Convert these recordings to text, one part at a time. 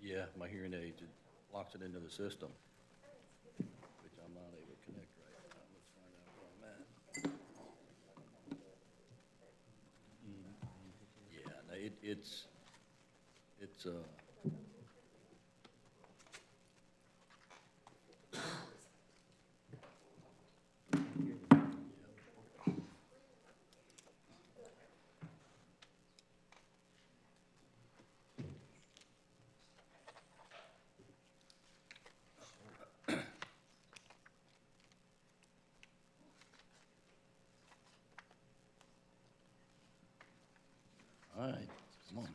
Yeah, my hearing aids, it locks it into the system, which I'm not able to connect right now. Let's find out where I'm at. Yeah, no, it's, all right, come on.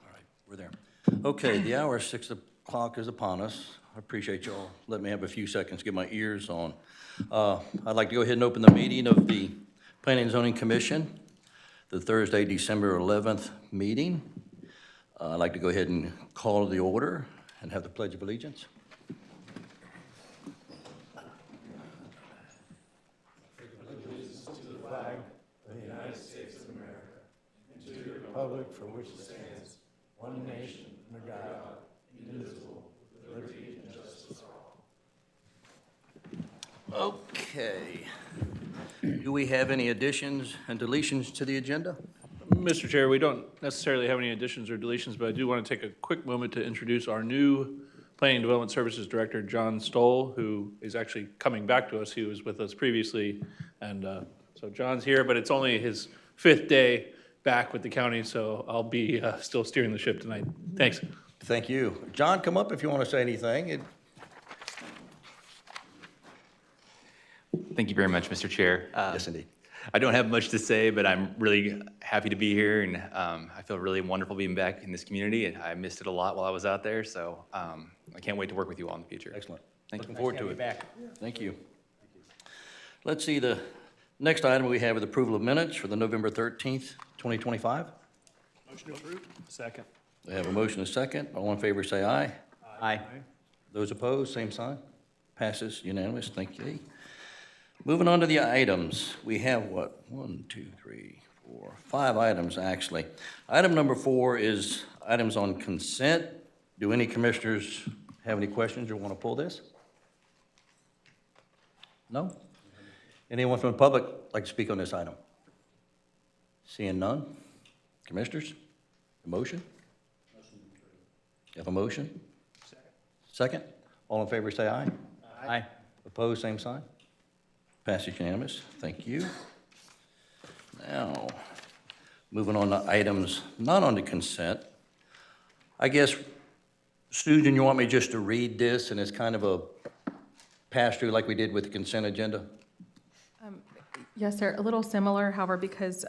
All right, we're there. Okay, the hour 6 o'clock is upon us. I appreciate y'all letting me have a few seconds to get my ears on. I'd like to go ahead and open the meeting of the Planning and Zoning Commission, the Thursday, December 11th meeting. I'd like to go ahead and call the order and have the Pledge of Allegiance. Republic for which it stands, one nation, under God, indivisible, with liberty and justice for all. Okay. Do we have any additions and deletions to the agenda? Mr. Chair, we don't necessarily have any additions or deletions, but I do want to take a quick moment to introduce our new Planning and Development Services Director, John Stoll, who is actually coming back to us. He was with us previously, and so John's here, but it's only his 5th day back with the county, so I'll be still steering the ship tonight. Thanks. Thank you. John, come up if you want to say anything. Thank you very much, Mr. Chair. Yes, indeed. I don't have much to say, but I'm really happy to be here, and I feel really wonderful being back in this community, and I missed it a lot while I was out there, so I can't wait to work with you all in the future. Excellent. Thank you. Looking forward to it. Thank you. Let's see, the next item we have is approval of minutes for the November 13th, 2025. Motion to approve. Second. We have a motion and a second. All in favor, say aye. Aye. Those opposed, same sign. Passes unanimous. Thank you. Moving on to the items. We have what? 1, 2, 3, 4, 5 items, actually. Item number 4 is items on consent. Do any commissioners have any questions or want to pull this? No? Anyone from the public like to speak on this item? Seeing none? Commissioners, a motion? You have a motion? Second. All in favor, say aye. Aye. Opposed, same sign. Passage unanimous. Thank you. Now, moving on to items not on the consent. I guess, Susan, you want me just to read this and it's kind of a pass-through like we did with the consent agenda? Yes, sir, a little similar, however, because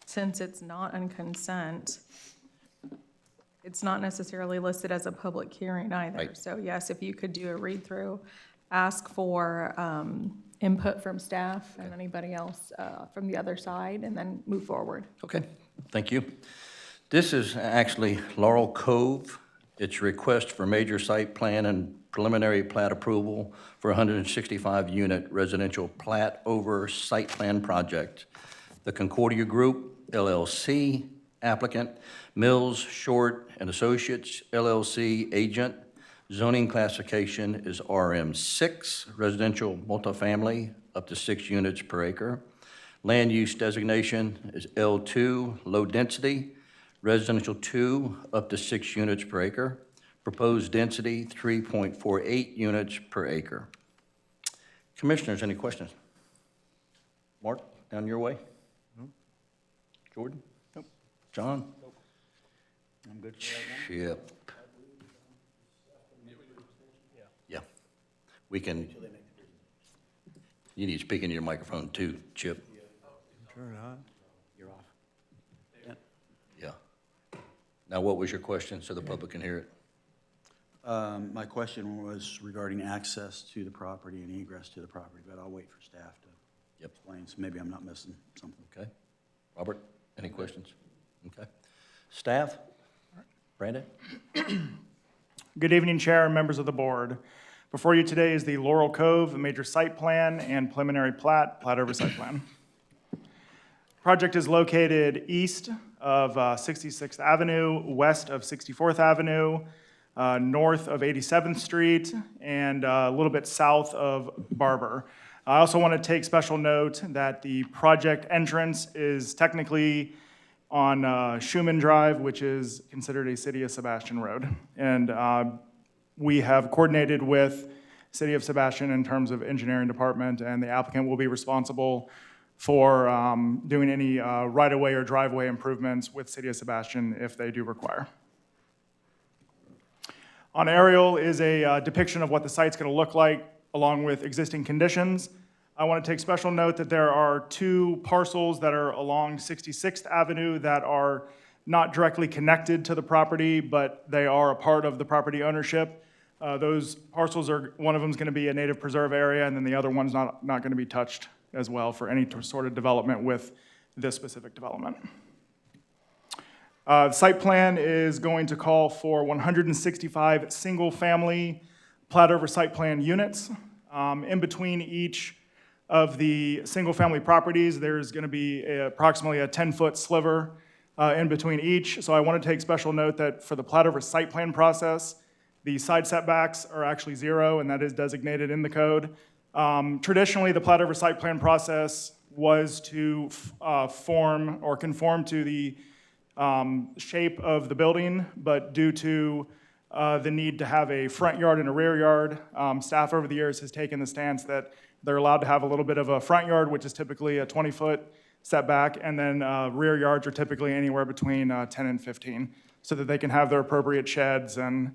since it's not on consent, it's not necessarily listed as a public hearing either. Right. So yes, if you could do a read-through, ask for input from staff and anybody else from the other side, and then move forward. Okay, thank you. This is actually Laurel Cove. It's a request for major site plan and preliminary plat approval for 165-unit residential plat over site plan project. The Concordia Group, LLC, applicant, Mills, Short and Associates, LLC, agent. Zoning classification is RM6, residential multifamily, up to 6 units per acre. Land use designation is L2, low density, residential 2, up to 6 units per acre. Proposed density, 3.48 units per acre. Commissioners, any questions? Mark, down your way? Jordan? Nope. John? I'm good Chip? Yeah. We can, you need to speak into your microphone too, Chip. Turn it on. You're off. Yeah. Now, what was your question so the public can hear it? My question was regarding access to the property and egress to the property, but I'll wait for staff to explain, so maybe I'm not missing something. Okay. Robert, any questions? Okay. Staff? Brandon? Good evening, Chair and members of the board. Before you today is the Laurel Cove major site plan and preliminary plat oversight plan. Project is located east of 66th Avenue, west of 64th Avenue, north of 87th Street, and a little bit south of Barber. I also want to take special note that the project entrance is technically on Schumann Drive, which is considered a City of Sebastian road. And we have coordinated with City of Sebastian in terms of engineering department, and the applicant will be responsible for doing any right-of-way or driveway improvements with City of Sebastian if they do require. On aerial is a depiction of what the site's going to look like along with existing conditions. I want to take special note that there are 2 parcels that are along 66th Avenue that are not directly connected to the property, but they are a part of the property ownership. Those parcels are, one of them is going to be a native preserve area, and then the other one's not going to be touched as well for any sort of development with this specific development. The site plan is going to call for 165 single-family plat over site plan units. In between each of the single-family properties, there's going to be approximately a 10-foot sliver in between each. So I want to take special note that for the plat over site plan process, the side setbacks are actually 0, and that is designated in the code. Traditionally, the plat over site plan process was to form or conform to the shape of the building, but due to the need to have a front yard and a rear yard, staff over the years has taken the stance that they're allowed to have a little bit of a front yard, which is typically a 20-foot setback, and then rear yards are typically anywhere between 10 and 15, so that they can have their appropriate sheds and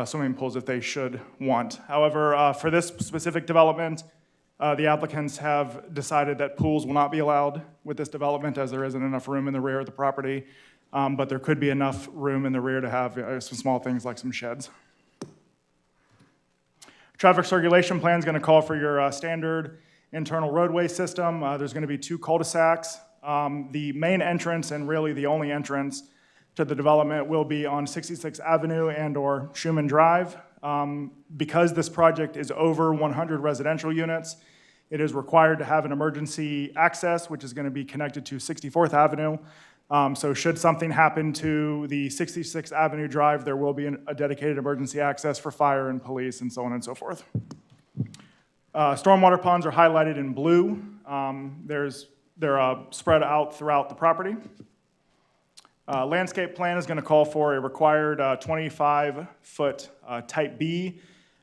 swimming pools if they should want. However, for this specific development, the applicants have decided that pools will not be allowed with this development as there isn't enough room in the rear of the property, but there could be enough room in the rear to have some small things like some sheds. Traffic circulation plan is going to call for your standard internal roadway system. There's going to be 2 cul-de-sacs. The main entrance and really the only entrance to the development will be on 66th Avenue and or Schumann Drive. Because this project is over 100 residential units, it is required to have an emergency access, which is going to be connected to 64th Avenue. So should something happen to the 66th Avenue Drive, there will be a dedicated emergency access for fire and police and so on and so forth. Stormwater ponds are highlighted in blue. They're spread out throughout the property. Landscape plan is going to call for a required 25-foot type B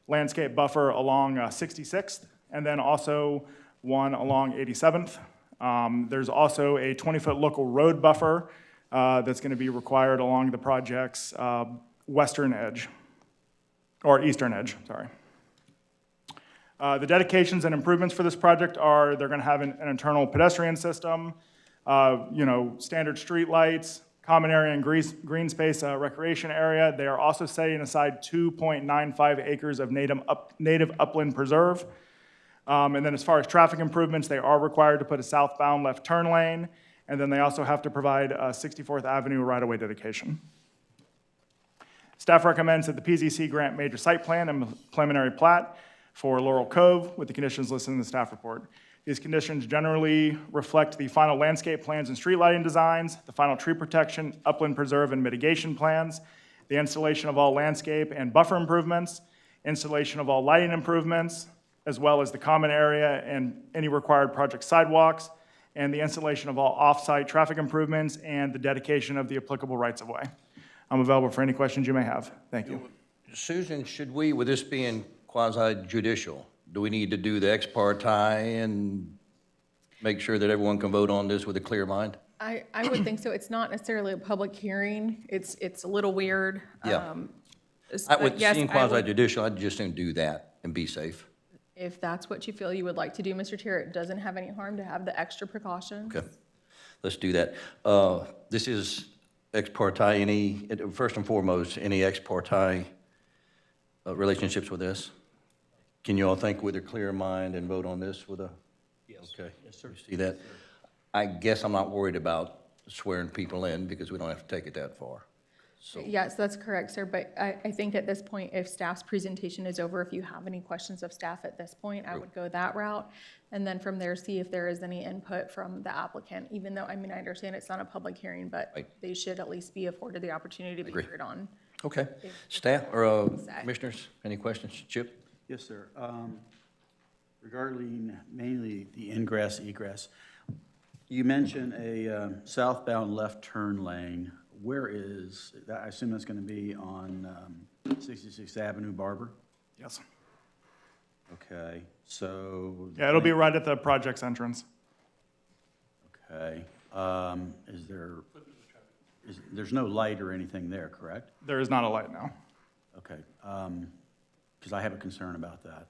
landscape buffer along 66th, and then also one along 87th. There's also a 20-foot local road buffer that's going to be required along the project's western edge, or eastern edge, sorry. The dedications and improvements for this project are they're going to have an internal pedestrian system, standard street lights, common area and green space recreation area. They are also setting aside 2.95 acres of native upland preserve. And then as far as traffic improvements, they are required to put a southbound left turn lane, and then they also have to provide a 64th Avenue right-of-way dedication. Staff recommends that the PZC grant major site plan and preliminary plat for Laurel Cove with the conditions listed in the staff report. These conditions generally reflect the final landscape plans and street lighting designs, the final tree protection, upland preserve, and mitigation plans, the installation of all landscape and buffer improvements, installation of all lighting improvements, as well as the common area and any required project sidewalks, and the installation of all off-site traffic improvements and the dedication of the applicable rights-of-way. I'm available for any questions you may have. Thank you. Susan, should we, with this being quasi-judicial, do we need to do the ex parte and make sure that everyone can vote on this with a clear mind? I would think so. It's not necessarily a public hearing. It's a little weird. Yeah. But With yes, seeing I would- quasi-judicial, I'd just soon do that and be safe. If that's what you feel you would like to do, Mr. Chair, it doesn't have any harm to have the extra precautions. Okay, let's do that. This is ex parte, first and foremost, any ex parte relationships with this? Can you all think with a clear mind and vote on this with a? Yes. Okay. Yes, sir. See that? I guess I'm not worried about swearing people in because we don't have to take it that far. So, Yes, that's correct, sir, but I think at this point, if staff's presentation is over, if you have any questions of staff at this point, I would go that route. And then from there, see if there is any input from the applicant, even though, I mean, I understand it's not a public hearing, but Right. they should at least be afforded the opportunity to be Agree. heard on. okay. Staff, or Zach. commissioners, any questions? Chip? Yes, sir. Regarding mainly the ingress, egress, you mentioned a southbound left turn lane. Where is, I assume that's going to be on 66th Avenue, Barber? Yes. Okay, so. Yeah, it'll be right at the project's entrance. Okay. There's no light or anything there, correct? There is not a light now. Okay, because I have a concern about that.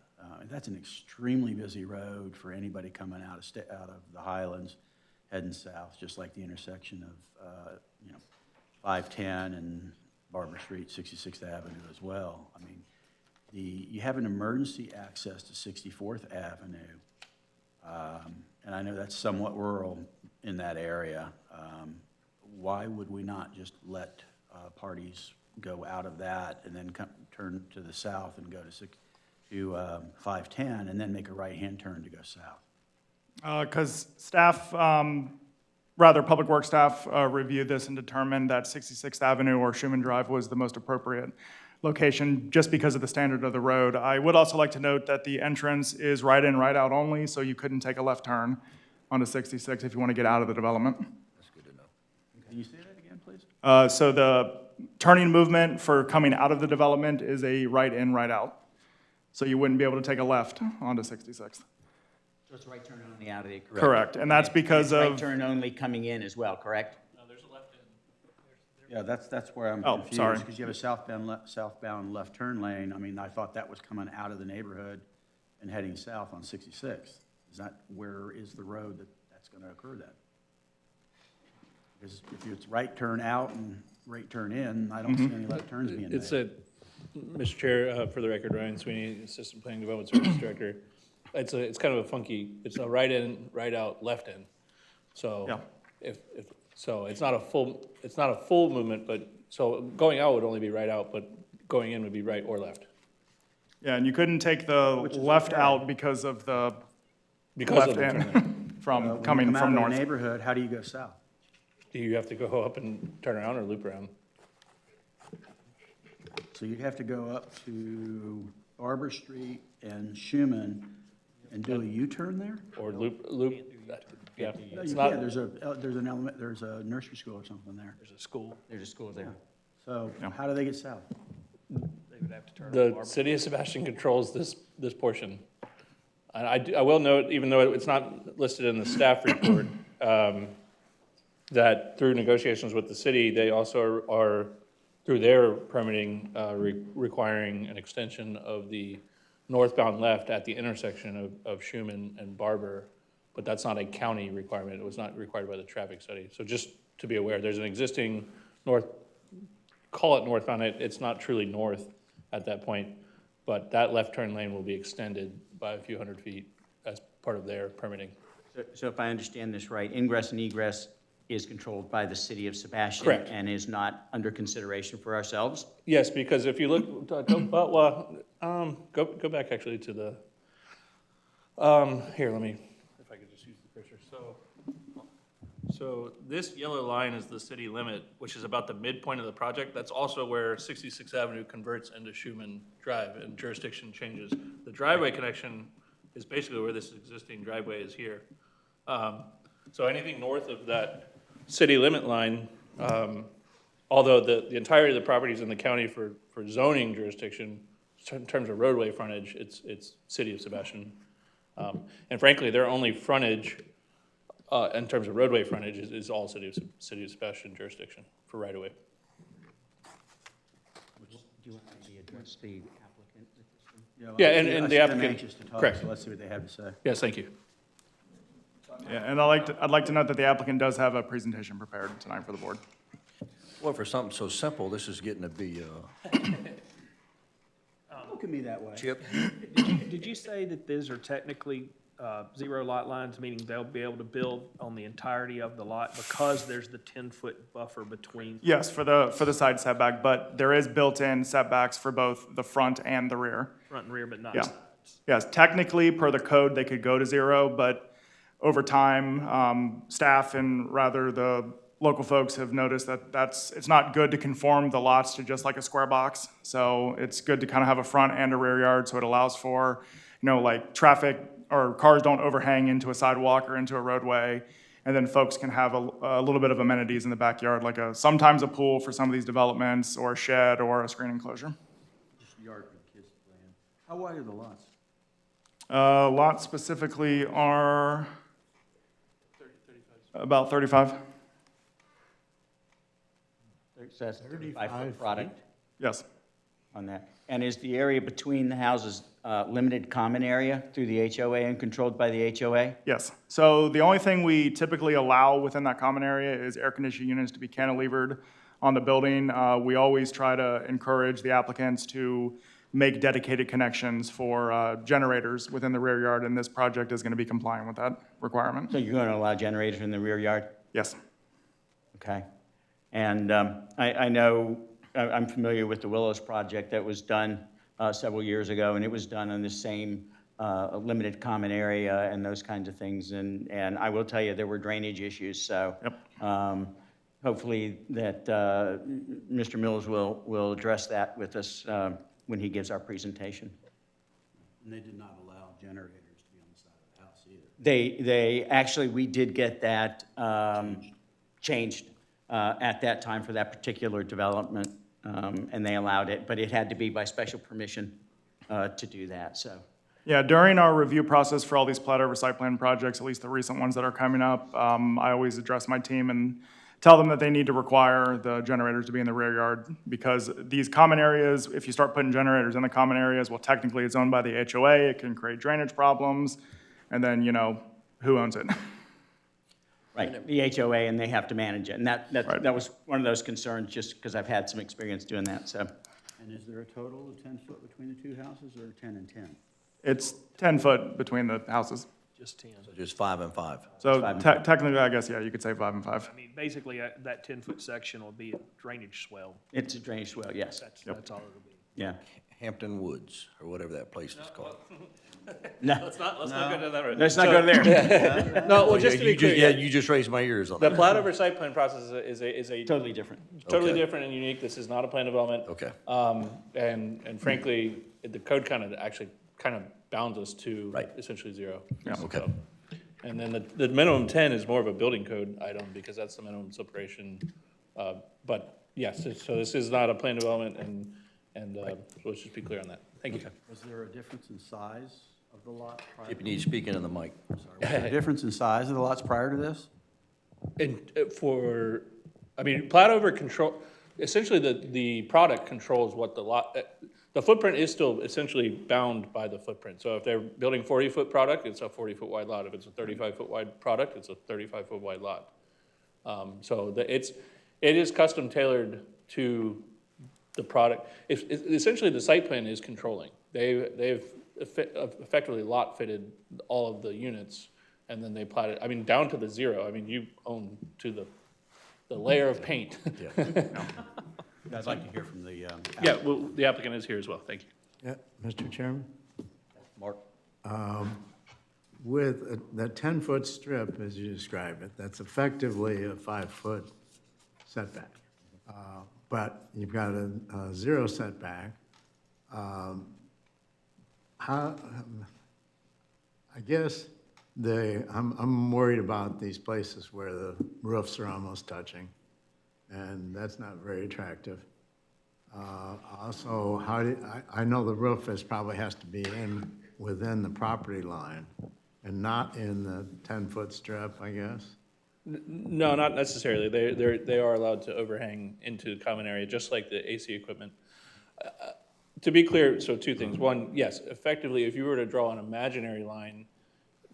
That's an extremely busy road for anybody coming out of the Highlands, heading south, just like the intersection of, 510 and Barber Street, 66th Avenue as well. I mean, you have an emergency access to 64th Avenue, and I know that's somewhat rural in that area. Why would we not just let parties go out of that and then turn to the south and go to 510 and then make a right-hand turn to go south? Because staff, rather, Public Works staff reviewed this and determined that 66th Avenue or Schuman Drive was the most appropriate location just because of the standard of the road. I would also like to note that the entrance is right in, right out only, so you couldn't take a left turn onto 66 if you want to get out of the development. That's good to know. Can you say that again, please? So the turning movement for coming out of the development is a right in, right out. So you wouldn't be able to take a left onto 66th. So it's right turn only out of the. Correct, and that's because Right of, turn only coming in as well, correct? Yeah, that's where I'm Oh, confused. sorry. Because you have a southbound left turn lane. I mean, I thought that was coming out of the neighborhood and heading south on 66th. Where is the road that's going to occur then? Because if it's right turn out and right turn in, I don't see any left turns being made. It's Mr. Chair, for the record, Ryan Sweeney, Assistant Planning Development Services Director. It's kind of a funky, it's a right in, right out, left in. So Yeah. so it's not a full movement, but, so going out would only be right out, but going in would be right or left. yeah, and you couldn't take the left out because of the Because left of the turn lane. in from When you coming come out from of the north. neighborhood, how do you go south? Do you have to go up and turn around or loop around? So you'd have to go up to Barber Street and Schuman and do a U-turn there? Or loop, yeah. No, It's you not, can't. There's a nursery school or something there. there's a school. There's a school there. So how do they get south? The city of Sebastian controls this portion. And I will note, even though it's not listed in the staff report, that through negotiations with the city, they also are, through their permitting, requiring an extension of the northbound left at the intersection of Schuman and Barber, but that's not a county requirement. It was not required by the traffic study. So just to be aware, there's an existing call it northbound, it's not truly north at that point, but that left turn lane will be extended by a few hundred feet as part of their permitting. So if I understand this right, ingress and egress is controlled by the city of Sebastian. Correct. And is not under consideration for ourselves? Yes, because if you look, go back actually to the, here, let me, if I could just use the picture. So this yellow line is the city limit, which is about the midpoint of the project. That's also where 66th Avenue converts into Schuman Drive and jurisdiction changes. The driveway connection is basically where this existing driveway is here. So anything north of that city limit line, although the entirety of the property is in the county for zoning jurisdiction, in terms of roadway frontage, it's city of Sebastian. And frankly, their only frontage, in terms of roadway frontage, is all city of Sebastian jurisdiction for right-of-way. Do you want to address the applicant at this one? Yeah, I and see the them applicant- anxious to talk, correct. so let's see what they have to say. Yes, thank you. Yeah, and I'd like to note that the applicant does have a presentation prepared tonight for the board. Well, for something so simple, this is getting to be, Look at me that way. Chip, Did you say that these are technically zero lot lines, meaning they'll be able to build on the entirety of the lot because there's the 10-foot buffer between. Yes, for the side setback, but there is built-in setbacks for both the front and the rear. Front and rear, but not Yeah. sides. Yes, technically, per the code, they could go to 0, but over time, staff and rather the local folks have noticed that it's not good to conform the lots to just like a square box. So it's good to kind of have a front and a rear yard, so it allows for, like traffic or cars don't overhang into a sidewalk or into a roadway. And then folks can have a little bit of amenities in the backyard, like sometimes a pool for some of these developments, or a shed, or a screen enclosure. Yard for kids to play in. How wide are the lots? Lots specifically are about 35. So that's 35-foot product Yes. on that. And is the area between the houses limited common area through the HOA and controlled by the HOA? Yes. So the only thing we typically allow within that common area is air conditioning units to be cantilevered on the building. We always try to encourage the applicants to make dedicated connections for generators within the rear yard, and this project is going to be compliant with that requirement. So you're going to allow generators in the rear yard? Yes. Okay. And I know, I'm familiar with the Willows project that was done several years ago, and it was done on the same limited common area and those kinds of things. And I will tell you, there were drainage issues, so hopefully that Mr. Mills will address that with us when he gives our presentation. And they did not allow generators to be on the side of the house either. They actually, we did get that changed at that time for that particular development, and they allowed it, but it had to be by special permission to do that, so. Yeah, during our review process for all these plat over site plan projects, at least the recent ones that are coming up, I always address my team and tell them that they need to require the generators to be in the rear yard, because these common areas, if you start putting generators in the common areas, well, technically it's owned by the HOA, it can create drainage problems, and then, who owns it? Right, the HOA, and they have to manage it, and Right. that was one of those concerns, just because I've had some experience doing that, so. And is there a total of 10 foot between the two houses, or 10 and 10? It's 10 foot between the houses. Just 10. So just 5 and 5. So five and technically, I guess, yeah, you could say 5 and 5. I mean, basically, that 10-foot section will be a drainage swell. It's a drainage swell, yes, That's all it'll be. yeah. Hampton Woods, or whatever that place is called. No, Let's not go down that road. let's not go there. No, well, just to be clear, You just raised my ears on the that. plat over site plan process is a Totally different. totally Okay. different and unique. This is not a plan development. Okay. And frankly, the code kind of bounds us to Right. essentially 0. Okay. So, and then the minimum 10 is more of a building code item because that's the minimum separation. But yes, so this is not a plan development and so let's just be clear on that. Thank you. Was there a difference in size of the lot prior? If you need to speak into the mic. Was there a difference in size of the lots prior to this? And plat over control, essentially the product controls what the lot, the footprint is still essentially bound by the footprint. So if they're building 40-foot product, it's a 40-foot wide lot. If it's a 35-foot wide product, it's a 35-foot wide lot. So it is custom tailored to the product. Essentially, the site plan is controlling. They've effectively lot fitted all of the units, and then they platted, down to the 0. You own to the layer of paint. I'd like to hear from the, Yeah, well, the applicant is here as well. Thank you. Yeah, Mr. Chairman, Mark? with the 10-foot strip, as you describe it, that's effectively a 5-foot setback. But you've got a 0 setback. I guess I'm worried about these places where the roofs are almost touching, and that's not very attractive. Also, I know the roof probably has to be within the property line and not in the 10-foot strip, I guess. No, not necessarily. They are allowed to overhang into the common area, just like the AC equipment. To be clear, so 2 things. One, yes, effectively, if you were to draw an imaginary line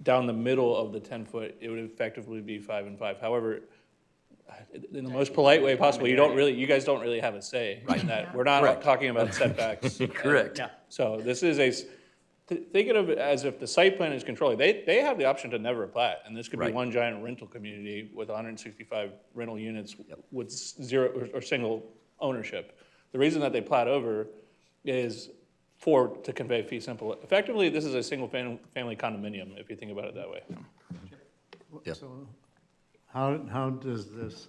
down the middle of the 10-foot, it would effectively be 5 and 5. However, in the most polite way possible, you guys don't really have a say in that. We're not Correct. talking about setbacks. Correct. Yeah. So this is Think of it as if the site plan is controlling, they have the option to never plat, and this could be Right. one giant rental community with 165 rental units with zero or single ownership. The reason that they plat over is to convey fee simple. Effectively, this is a single family condominium, if you think about it that way. Yeah. So how does this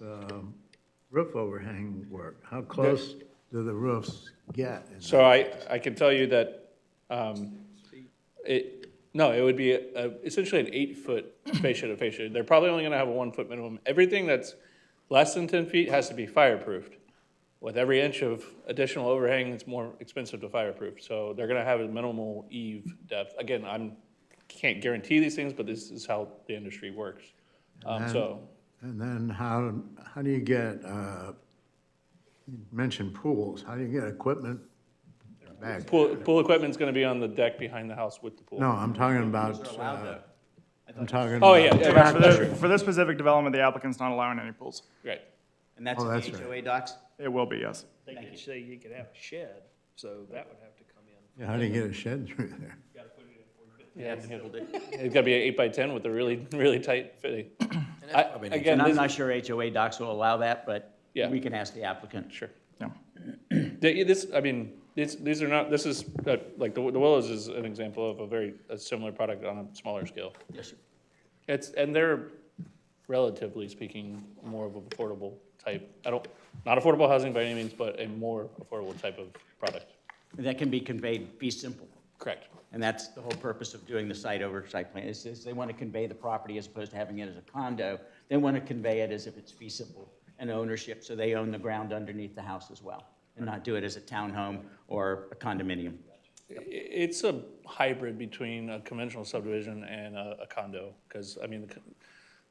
roof overhang work? How close do the roofs get? So I can tell you that, it would be essentially an 8-foot fascia to fascia. They're probably only gonna have a 1-foot minimum. Everything that's less than 10 feet has to be fireproofed. With every inch of additional overhang, it's more expensive to fireproof. So they're gonna have a minimal eave depth. Again, can't guarantee these things, but this is how the industry works. And then how do you get, you mentioned pools, how do you get equipment back? Pool equipment's gonna be on the deck behind the house with the pool. No, I'm talking about, I'm talking Oh, about. yeah, yeah, For that's this, for this specific development, the applicant's not allowing any pools. Right. And that's Oh, in that's the right. HOA docs? It will be, yes. They could say you could have a shed, so that would have to come in. Yeah, how do you get a shed through there? Yeah, it's gotta be an 8x10 with a really, really tight fitting. Again, And I'm this, not sure HOA docs will allow that, but Yeah. we can ask the applicant. sure. Yeah. These are not, this is, like, the Willows is an example of a similar product on a smaller scale. Yes, sir. And they're, relatively speaking, more of an affordable type, not affordable housing by any means, but a more affordable type of product. And that can be conveyed fee simple. Correct. And that's the whole purpose of doing the site oversight plan, is they want to convey the property as opposed to having it as a condo. They want to convey it as if it's fee simple and ownership, so they own the ground underneath the house as well, and not do it as a townhome or a condominium. It's a hybrid between a conventional subdivision and a condo, because,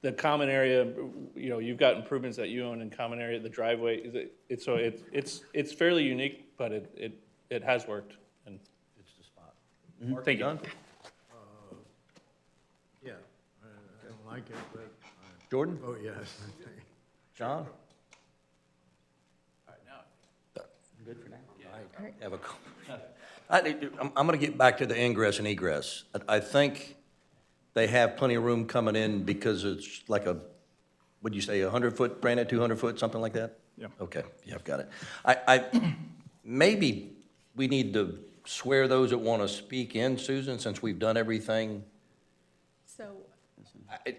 the common area, you've got improvements that you own in common area, the driveway, it's fairly unique, but it has worked, and Thank you. Yeah, I don't like it, but, Jordan? oh, yes. John? Good for now. Have a, I'm gonna get back to the ingress and egress. I think they have plenty of room coming in because it's like what'd you say, 100-foot, Brandon, 200-foot, something like that? Yeah. Okay, yeah, I've got it. Maybe we need to swear those that want to speak in, Susan, since we've done everything. So I-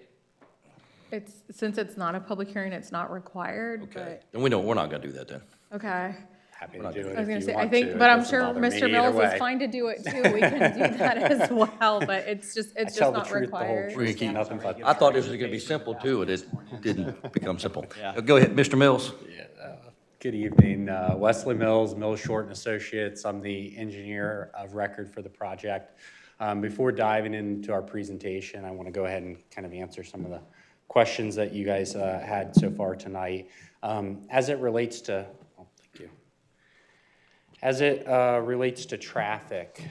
since it's not a public hearing, it's not required, Okay, but, then we're not gonna do that then. okay. Happy to do it I was gonna if say, you I want think, to. but It I'm doesn't sure bother me Mr. either Mills is way. fine to do it too. We can do that as well, but it's just Tell the not truth, the whole required. truth, nothing but. I thought this was gonna be simple too, and it didn't become simple. Yeah. Go ahead, Mr. Mills. Good evening, Wesley Mills, Mills Short and Associates. I'm the engineer of record for the project. Before diving into our presentation, I want to go ahead and kind of answer some of the questions that you guys had so far tonight. As it relates to, thank you. As it relates to traffic,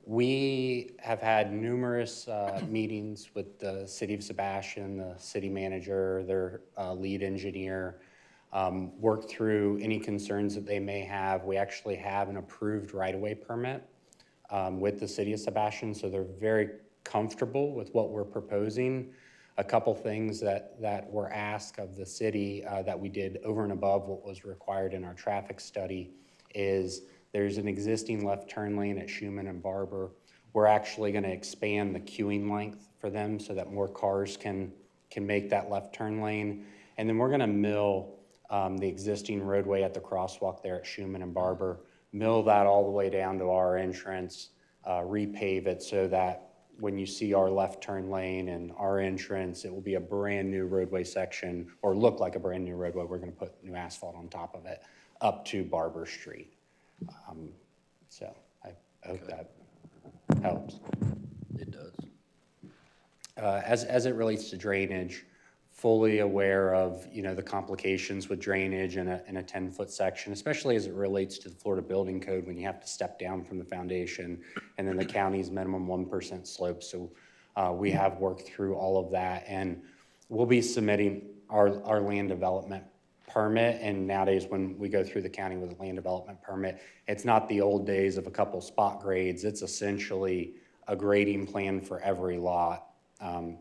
we have had numerous meetings with the City of Sebastian, the city manager, their lead engineer, worked through any concerns that they may have. We actually have an approved right-of-way permit with the City of Sebastian, so they're very comfortable with what we're proposing. A couple things that were asked of the city that we did over and above what was required in our traffic study is there's an existing left turn lane at Schuman and Barber. We're actually going to expand the queuing length for them so that more cars can make that left turn lane. And then we're going to mill the existing roadway at the crosswalk there at Schuman and Barber, mill that all the way down to our entrance, repave it so that when you see our left turn lane and our entrance, it will be a brand new roadway section, or look like a brand new roadway. We're going to put new asphalt on top of it up to Barber Street. So I hope that helps. It does. As it relates to drainage, fully aware of, the complications with drainage in a 10-foot section, especially as it relates to the Florida Building Code when you have to step down from the foundation and then the county's minimum 1% slope. So we have worked through all of that, and we'll be submitting our land development permit, and nowadays when we go through the county with a land development permit, it's not the old days of a couple spot grades. It's essentially a grading plan for every lot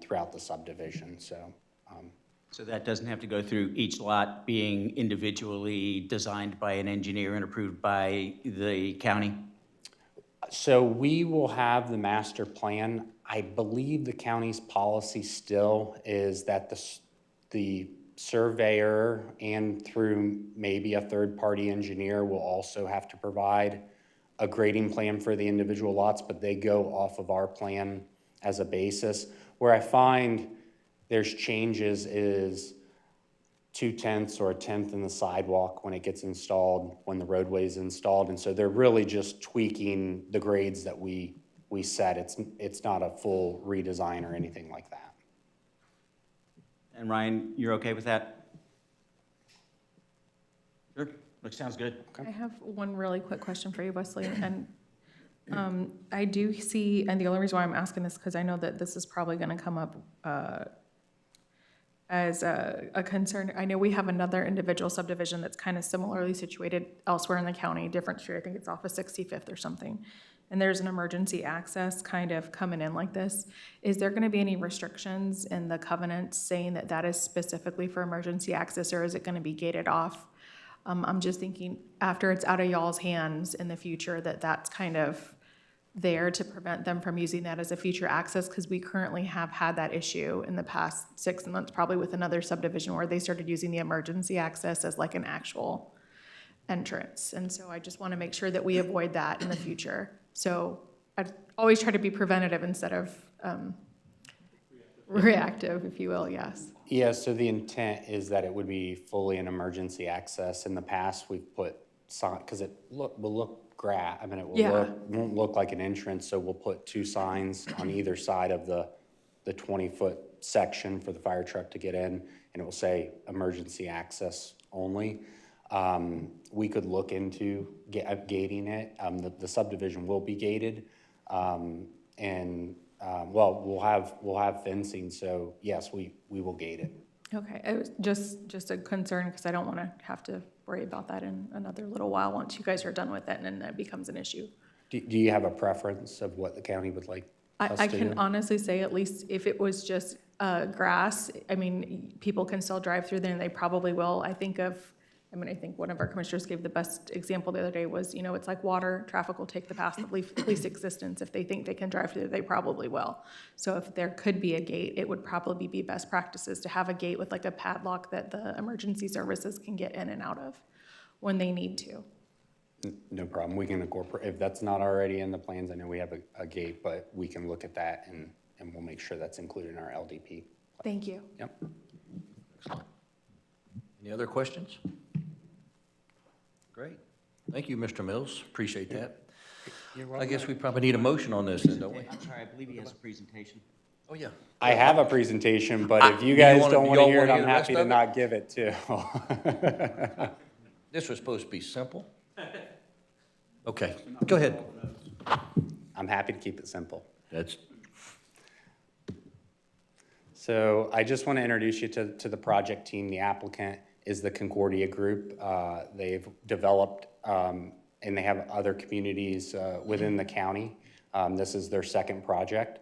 throughout the subdivision, so. So that doesn't have to go through each lot being individually designed by an engineer and approved by the county? So we will have the master plan. I believe the county's policy still is that the surveyor and through maybe a third-party engineer will also have to provide a grading plan for the individual lots, but they go off of our plan as a basis. Where I find there's changes is 2/10 or 1/10 in the sidewalk when it gets installed, when the roadway is installed. And so they're really just tweaking the grades that we set. It's not a full redesign or anything like that. And Ryan, you're okay with that? Sure, that sounds good. I have one really quick question for you, Wesley, and I do see, and the only reason why I'm asking this, because I know that this is probably gonna come up as a concern. I know we have another individual subdivision that's kind of similarly situated elsewhere in the county, different street, I think it's off of 65th or something. And there's an emergency access kind of coming in like this. Is there gonna be any restrictions in the covenant saying that that is specifically for emergency access, or is it gonna be gated off? I'm just thinking, after it's out of y'all's hands in the future, that that's kind of there to prevent them from using that as a future access, because we currently have had that issue in the past 6 months, probably with another subdivision where they started using the emergency access as like an actual entrance. And so I just want to make sure that we avoid that in the future. So I always try to be preventative instead of reactive, if you will, yes. Yeah, so the intent is that it would be fully an emergency access. In the past, we've put sign, because it will look won't look like an entrance, so we'll put 2 signs on either side of the 20-foot section for the fire truck to get in, and it will say emergency access only. We could look into gating it. The subdivision will be gated, and we'll have fencing, so yes, we will gate it. Okay, it was just a concern, because I don't want to have to worry about that in another little while, once you guys are done with it, and then that becomes an issue. Do you have a preference of what the county would like us I to can do? honestly say, at least if it was just grass, I mean, people can still drive through there, and they probably will. I think one of our commissioners gave the best example the other day was, it's like water, traffic will take the path of least existence. If they think they can drive through, they probably will. So if there could be a gate, it would probably be best practices to have a gate with like a padlock that the emergency services can get in and out of when they need to. No problem. We can incorporate, if that's not already in the plans, I know we have a gate, but we can look at that and we'll make sure that's included in our LDP. Thank you. Yep. Any other questions? Great. Thank you, Mr. Mills. Appreciate that. I guess we probably need a motion on this, then, don't we? I'm sorry, I believe he has a presentation. Oh, yeah. I have a presentation, but if you you guys wanna- don't you want to all hear it, wanna hear I'm the rest happy to of it? not give it too. This was supposed to be simple. Okay, go ahead. I'm happy to keep it simple. That's, So I just want to introduce you to the project team. The applicant is the Concordia Group. They've developed, and they have other communities within the county. This is their second project,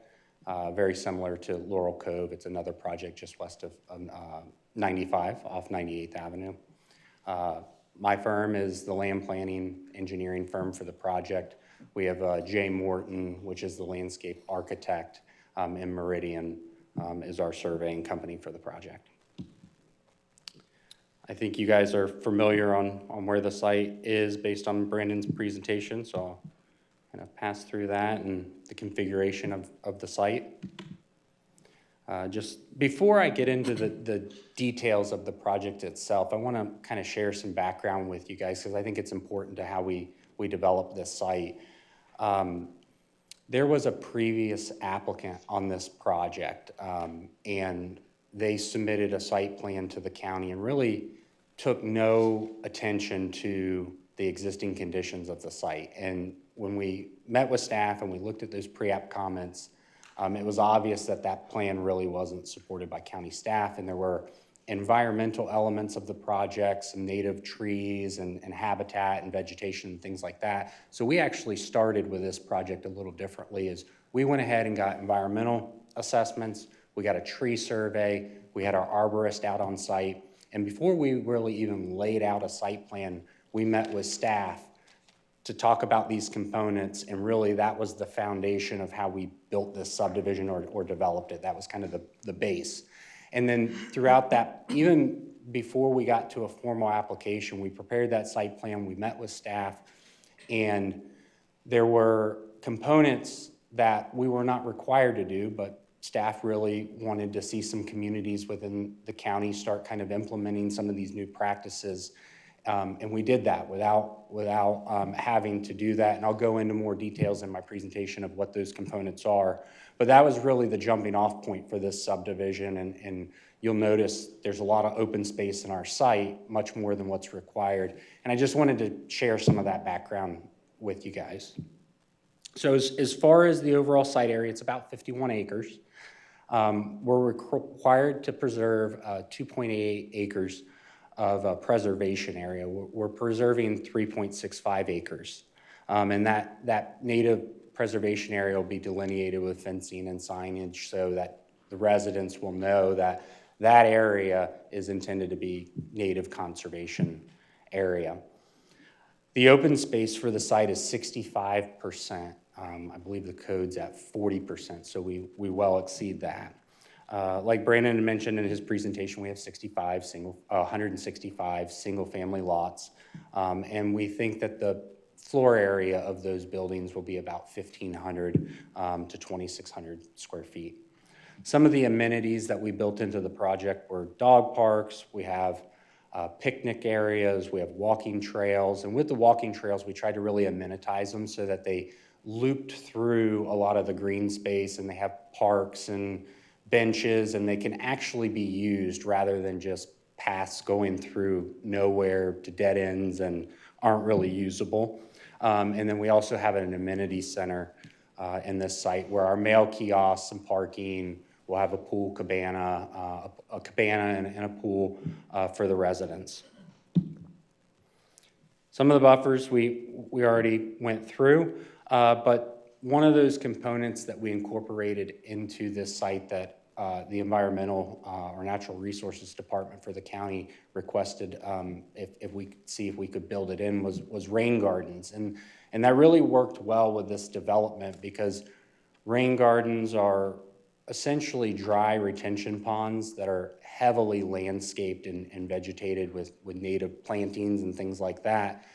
very similar to Laurel Cove. It's another project just west of 95 off 98th Avenue. My firm is the land planning engineering firm for the project. We have Jay Morton, which is the landscape architect, and Meridian is our surveying company for the project. I think you guys are familiar on where the site is based on Brandon's presentation, so I'll kind of pass through that and the configuration of the site. Just before I get into the details of the project itself, I want to kind of share some background with you guys because I think it's important to how we develop this site. There was a previous applicant on this project, and they submitted a site plan to the county and really took no attention to the existing conditions of the site. And when we met with staff and we looked at those pre-app comments, it was obvious that that plan really wasn't supported by county staff, and there were environmental elements of the project, some native trees and habitat and vegetation and things like that. So we actually started with this project a little differently, is we went ahead and got environmental assessments, we got a tree survey, we had our arborist out on site, and before we really even laid out a site plan, we met with staff to talk about these components, and really that was the foundation of how we built this subdivision or developed it. That was kind of the base. And then throughout that, even before we got to a formal application, we prepared that site plan, we met with staff, and there were components that we were not required to do, but staff really wanted to see some communities within the county start kind of implementing some of these new practices. And we did that without having to do that. And I'll go into more details in my presentation of what those components are. But that was really the jumping off point for this subdivision. And you'll notice there's a lot of open space in our site, much more than what's required. And I just wanted to share some of that background with you guys. So as far as the overall site area, it's about 51 acres. We're required to preserve 2.8 acres of a preservation area. We're preserving 3.65 acres. And that native preservation area will be delineated with fencing and signage so that the residents will know that that area is intended to be native conservation area. The open space for the site is 65%. I believe the code's at 40%, so we well exceed that. Like Brandon had mentioned in his presentation, we have 165 single-family lots, and we think that the floor area of those buildings will be about 1,500 to 2,600 square feet. Some of the amenities that we built into the project were dog parks. We have picnic areas. We have walking trails, and with the walking trails, we tried to really amenitize them so that they looped through a lot of the green space, and they have parks and benches, and they can actually be used rather than just paths going through nowhere to dead ends and aren't really usable. And then we also have an amenity center in this site where our mail kiosks and parking, we'll have a pool cabana, a cabana and a pool for the residents. Some of the buffers we already went through, but one of those components that we incorporated into this site that the Environmental or Natural Resources Department for the county requested if we could see if we could build it in was rain gardens. And that really worked well with this development because rain gardens are essentially dry retention ponds that are heavily landscaped and vegetated with native plantings and things like that.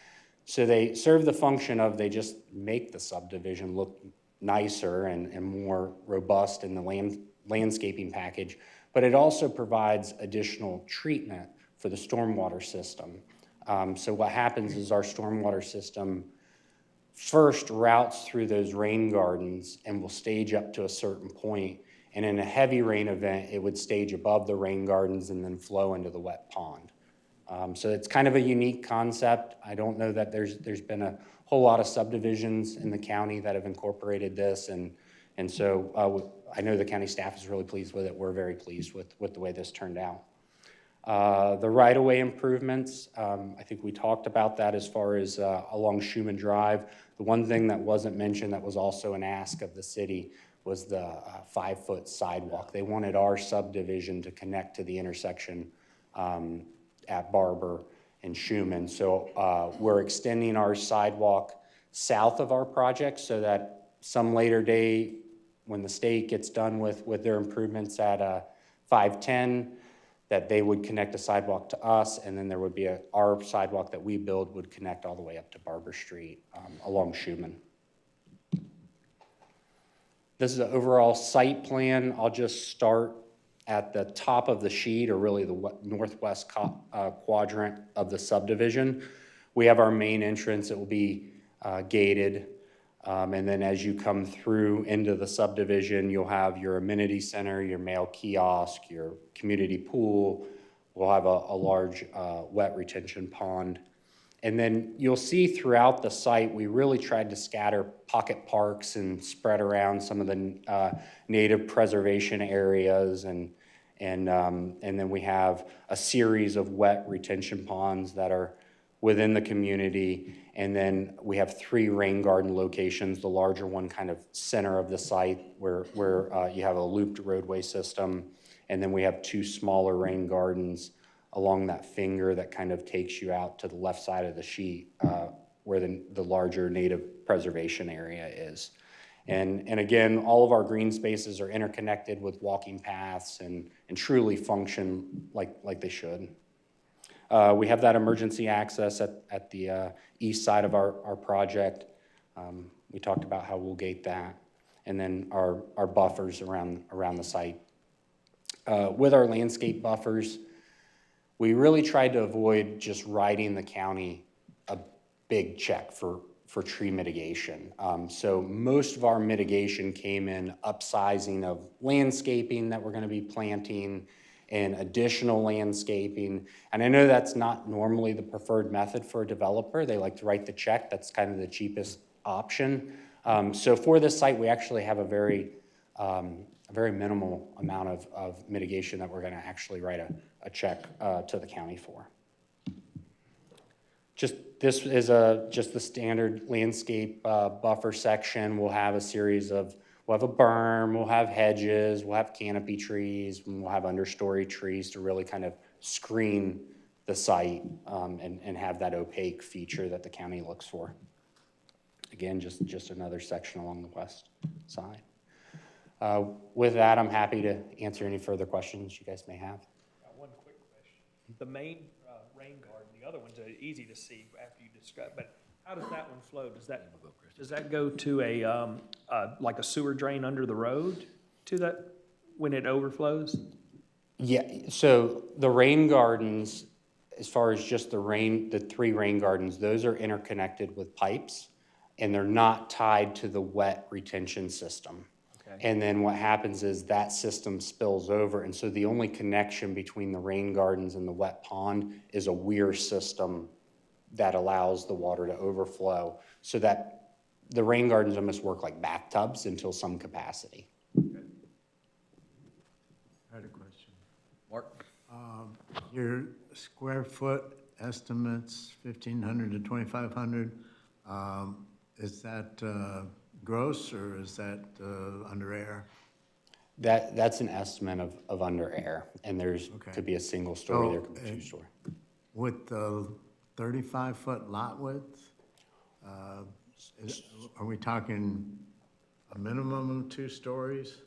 So they serve the function of they just make the subdivision look nicer and more robust in the landscaping package, but it also provides additional treatment for the stormwater system. So what happens is our stormwater system first routes through those rain gardens and will stage up to a certain point. And in a heavy rain event, it would stage above the rain gardens and then flow into the wet pond. So it's kind of a unique concept. I don't know that there's been a whole lot of subdivisions in the county that have incorporated this. And so I know the county staff is really pleased with it. We're very pleased with the way this turned out. The right-of-way improvements, I think we talked about that as far as along Schuman Drive. The one thing that wasn't mentioned that was also an ask of the city was the 5-foot sidewalk. They wanted our subdivision to connect to the intersection at Barber and Schuman. So we're extending our sidewalk south of our project so that some later day when the state gets done with their improvements at 510, that they would connect a sidewalk to us, and then there would be our sidewalk that we build would connect all the way up to Barber Street along Schuman. This is the overall site plan. I'll just start at the top of the sheet, or really the northwest quadrant of the subdivision. We have our main entrance. It will be gated. And then as you come through into the subdivision, you'll have your amenity center, your mail kiosk, your community pool. We'll have a large wet retention pond. And then you'll see throughout the site, we really tried to scatter pocket parks and spread around some of the native preservation areas and And then we have a series of wet retention ponds that are within the community. And then we have 3 rain garden locations, the larger one kind of center of the site where you have a looped roadway system. And then we have 2 smaller rain gardens along that finger that kind of takes you out to the left side of the sheet where the larger native preservation area is. And again, all of our green spaces are interconnected with walking paths and truly function like they should. We have that emergency access at the east side of our project. We talked about how we'll gate that. And then our buffers around the site. With our landscape buffers, we really tried to avoid just writing the county a big check for tree mitigation. So most of our mitigation came in upsizing of landscaping that we're gonna be planting and additional landscaping. And I know that's not normally the preferred method for a developer. They like to write the check. That's kind of the cheapest option. So for this site, we actually have a very minimal amount of mitigation that we're gonna actually write a check to the county for. This is just the standard landscape buffer section. We'll have a series of, we'll have a berm, we'll have hedges, we'll have canopy trees, and we'll have understory trees to really kind of screen the site and have that opaque feature that the county looks for. Again, just another section along the west side. With that, I'm happy to answer any further questions you guys may have. One quick question. The main rain garden, the other ones are easy to see after you describe, but how does that one flow? Does that go to a, like a sewer drain under the road to that, when it overflows? Yeah, so the rain gardens, as far as just the 3 rain gardens, those are interconnected with pipes, and they're not tied to the wet retention system. And then what happens is that system spills over, and so the only connection between the rain gardens and the wet pond is a weir system that allows the water to overflow, so that the rain gardens almost work like bathtubs until some capacity. I had a question. Mark? Your square foot estimates, 1,500 to 2,500, is that gross or is that under air? That's an estimate of under air, and there's, Okay. could be a single story, there So, could be 2 story. With the 35-foot lot width, are we talking a minimum of 2 stories?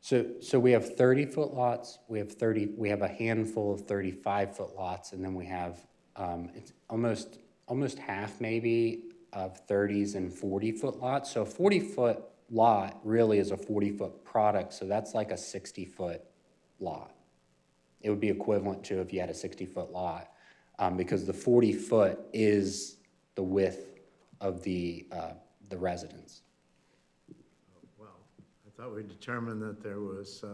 So we have 30-foot lots, we have a handful of 35-foot lots, and then we have, it's almost half maybe of 30s and 40-foot lots. So a 40-foot lot really is a 40-foot product, so that's like a 60-foot lot. It would be equivalent to if you had a 60-foot lot, because the 40-foot is the width of the residence. Well, I thought we determined that there was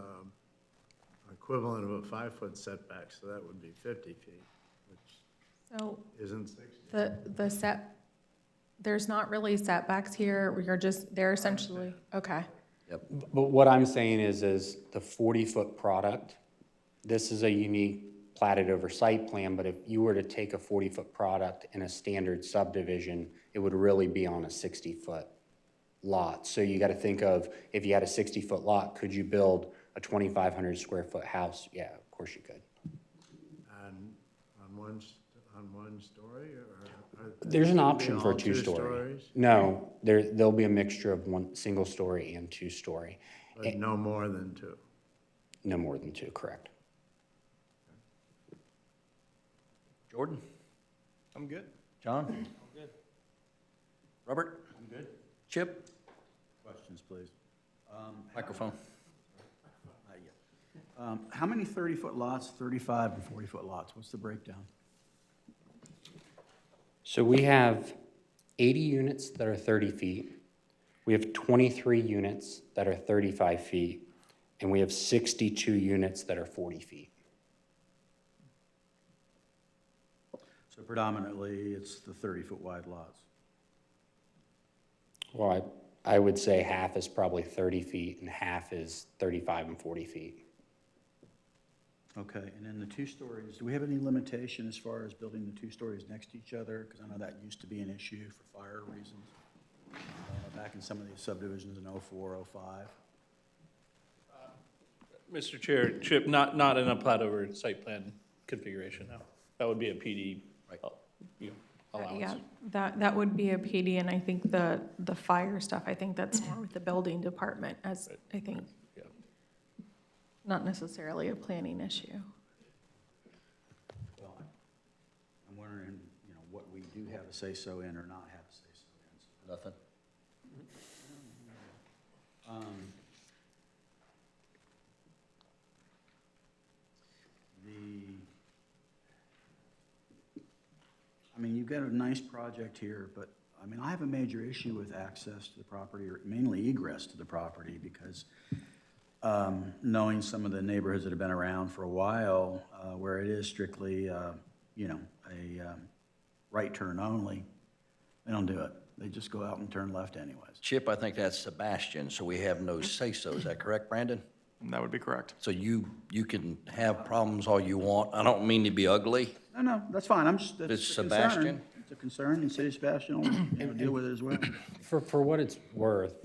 equivalent of a 5-foot setback, so that would be 50 feet, which So isn't 60. there's not really setbacks here. They're essentially, okay. But what I'm saying is the 40-foot product, this is a unique platted over site plan, but if you were to take a 40-foot product in a standard subdivision, it would really be on a 60-foot lot. So you gotta think of, if you had a 60-foot lot, could you build a 2,500 square foot house? Yeah, of course you could. And on one story, or? There's an option for a all 2 2-story. stories? No, there'll be a mixture of 1 single story and 2-story. But no more than 2? No more than 2, correct. Jordan? I'm good. John? I'm good. Robert? I'm good. Chip? Questions, please. Microphone. How many 30-foot lots, 35 and 40-foot lots? What's the breakdown? So we have 80 units that are 30 feet. We have 23 units that are 35 feet, and we have 62 units that are 40 feet. So predominantly, it's the 30-foot wide lots. Well, I would say half is probably 30 feet and half is 35 and 40 feet. Okay, and then the two stories, do we have any limitation as far as building the two stories next to each other? Because I know that used to be an issue for fire reasons, back in some of these subdivisions in '04, '05. Mr. Chair, Chip, not in a plat over site plan configuration, no. That would be a PD, allowance. Yeah, that would be a PD, and I think the fire stuff, I think that's more with the building department, as I think, Yeah. not necessarily a planning issue. Well, I'm wondering, what we do have a say-so in or not have a say-so in. Nothing? You've got a nice project here, but, I have a major issue with access to the property, or mainly egress to the property, because knowing some of the neighborhoods that have been around for a while, where it is strictly, a right turn only, they don't do it. They just go out and turn left anyways. Chip, I think that's Sebastian, so we have no say-so. Is that correct, Brandon? That would be correct. So you can have problems all you want. I don't mean to be ugly. No, that's fine. I'm just, It's it's a concern. Sebastian? It's a concern, and City of Sebastian will deal with it as well. For what it's worth,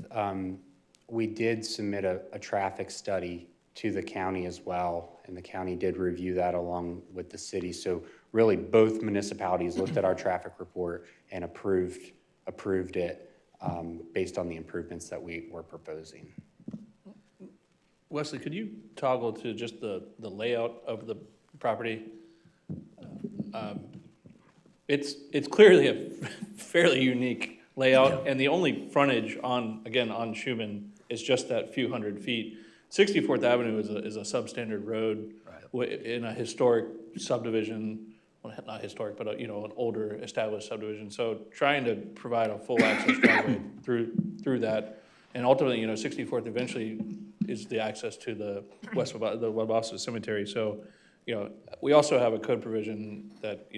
we did submit a traffic study to the county as well, and the county did review that along with the city. So really, both municipalities looked at our traffic report and approved it based on the improvements that we were proposing. Wesley, could you toggle to just the layout of the property? It's clearly a fairly unique layout, and the only frontage on Schuman is just that few hundred feet. 64th Avenue is a substandard road in a historic subdivision, well, not historic, but an older established subdivision. So trying to provide a full access driveway through that, and ultimately, 64th eventually is the access to the the Wabasa Cemetery. So, we also have a code provision that,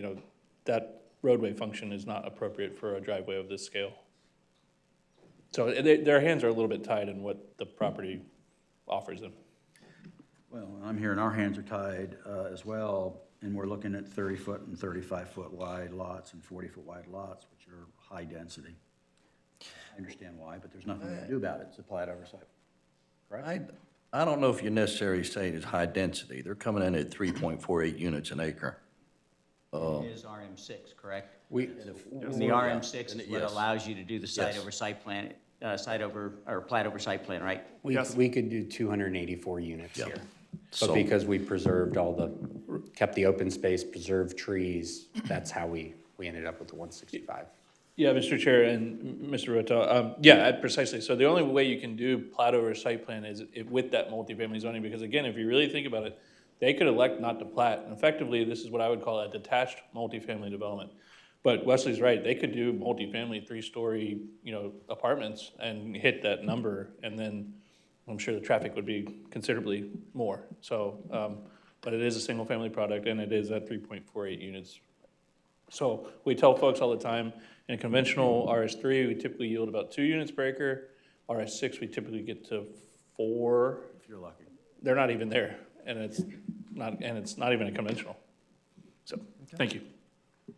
that roadway function is not appropriate for a driveway of this scale. So their hands are a little bit tied in what the property offers them. Well, I'm hearing our hands are tied as well, and we're looking at 30-foot and 35-foot wide lots and 40-foot wide lots, which are high density. I understand why, but there's nothing to do about it. It's a plat oversight. Correct? I don't know if you necessarily say it's high density. They're coming in at 3.48 units an acre. It is RM6, correct? We, And the RM6 is what Yes. allows you to do the site Yes. over site plan, plat over site plan, right? Yes. we could do 284 units here. So- But because we preserved kept the open space, preserved trees, that's how we ended up with the 165. Yeah, Mr. Chair and Mr. Rotel, yeah, precisely. So the only way you can do plat over site plan is with that multifamily zoning, because again, if you really think about it, they could elect not to plat. And effectively, this is what I would call a detached multifamily development. But Wesley's right, they could do multifamily, 3-story, apartments and hit that number, and then I'm sure the traffic would be considerably more. So, but it is a single-family product, and it is at 3.48 units. So we tell folks all the time, in a conventional RS3, we typically yield about 2 units per acre. RS6, we typically get to 4. If you're lucky. They're not even there, and it's not even a conventional. So, thank you.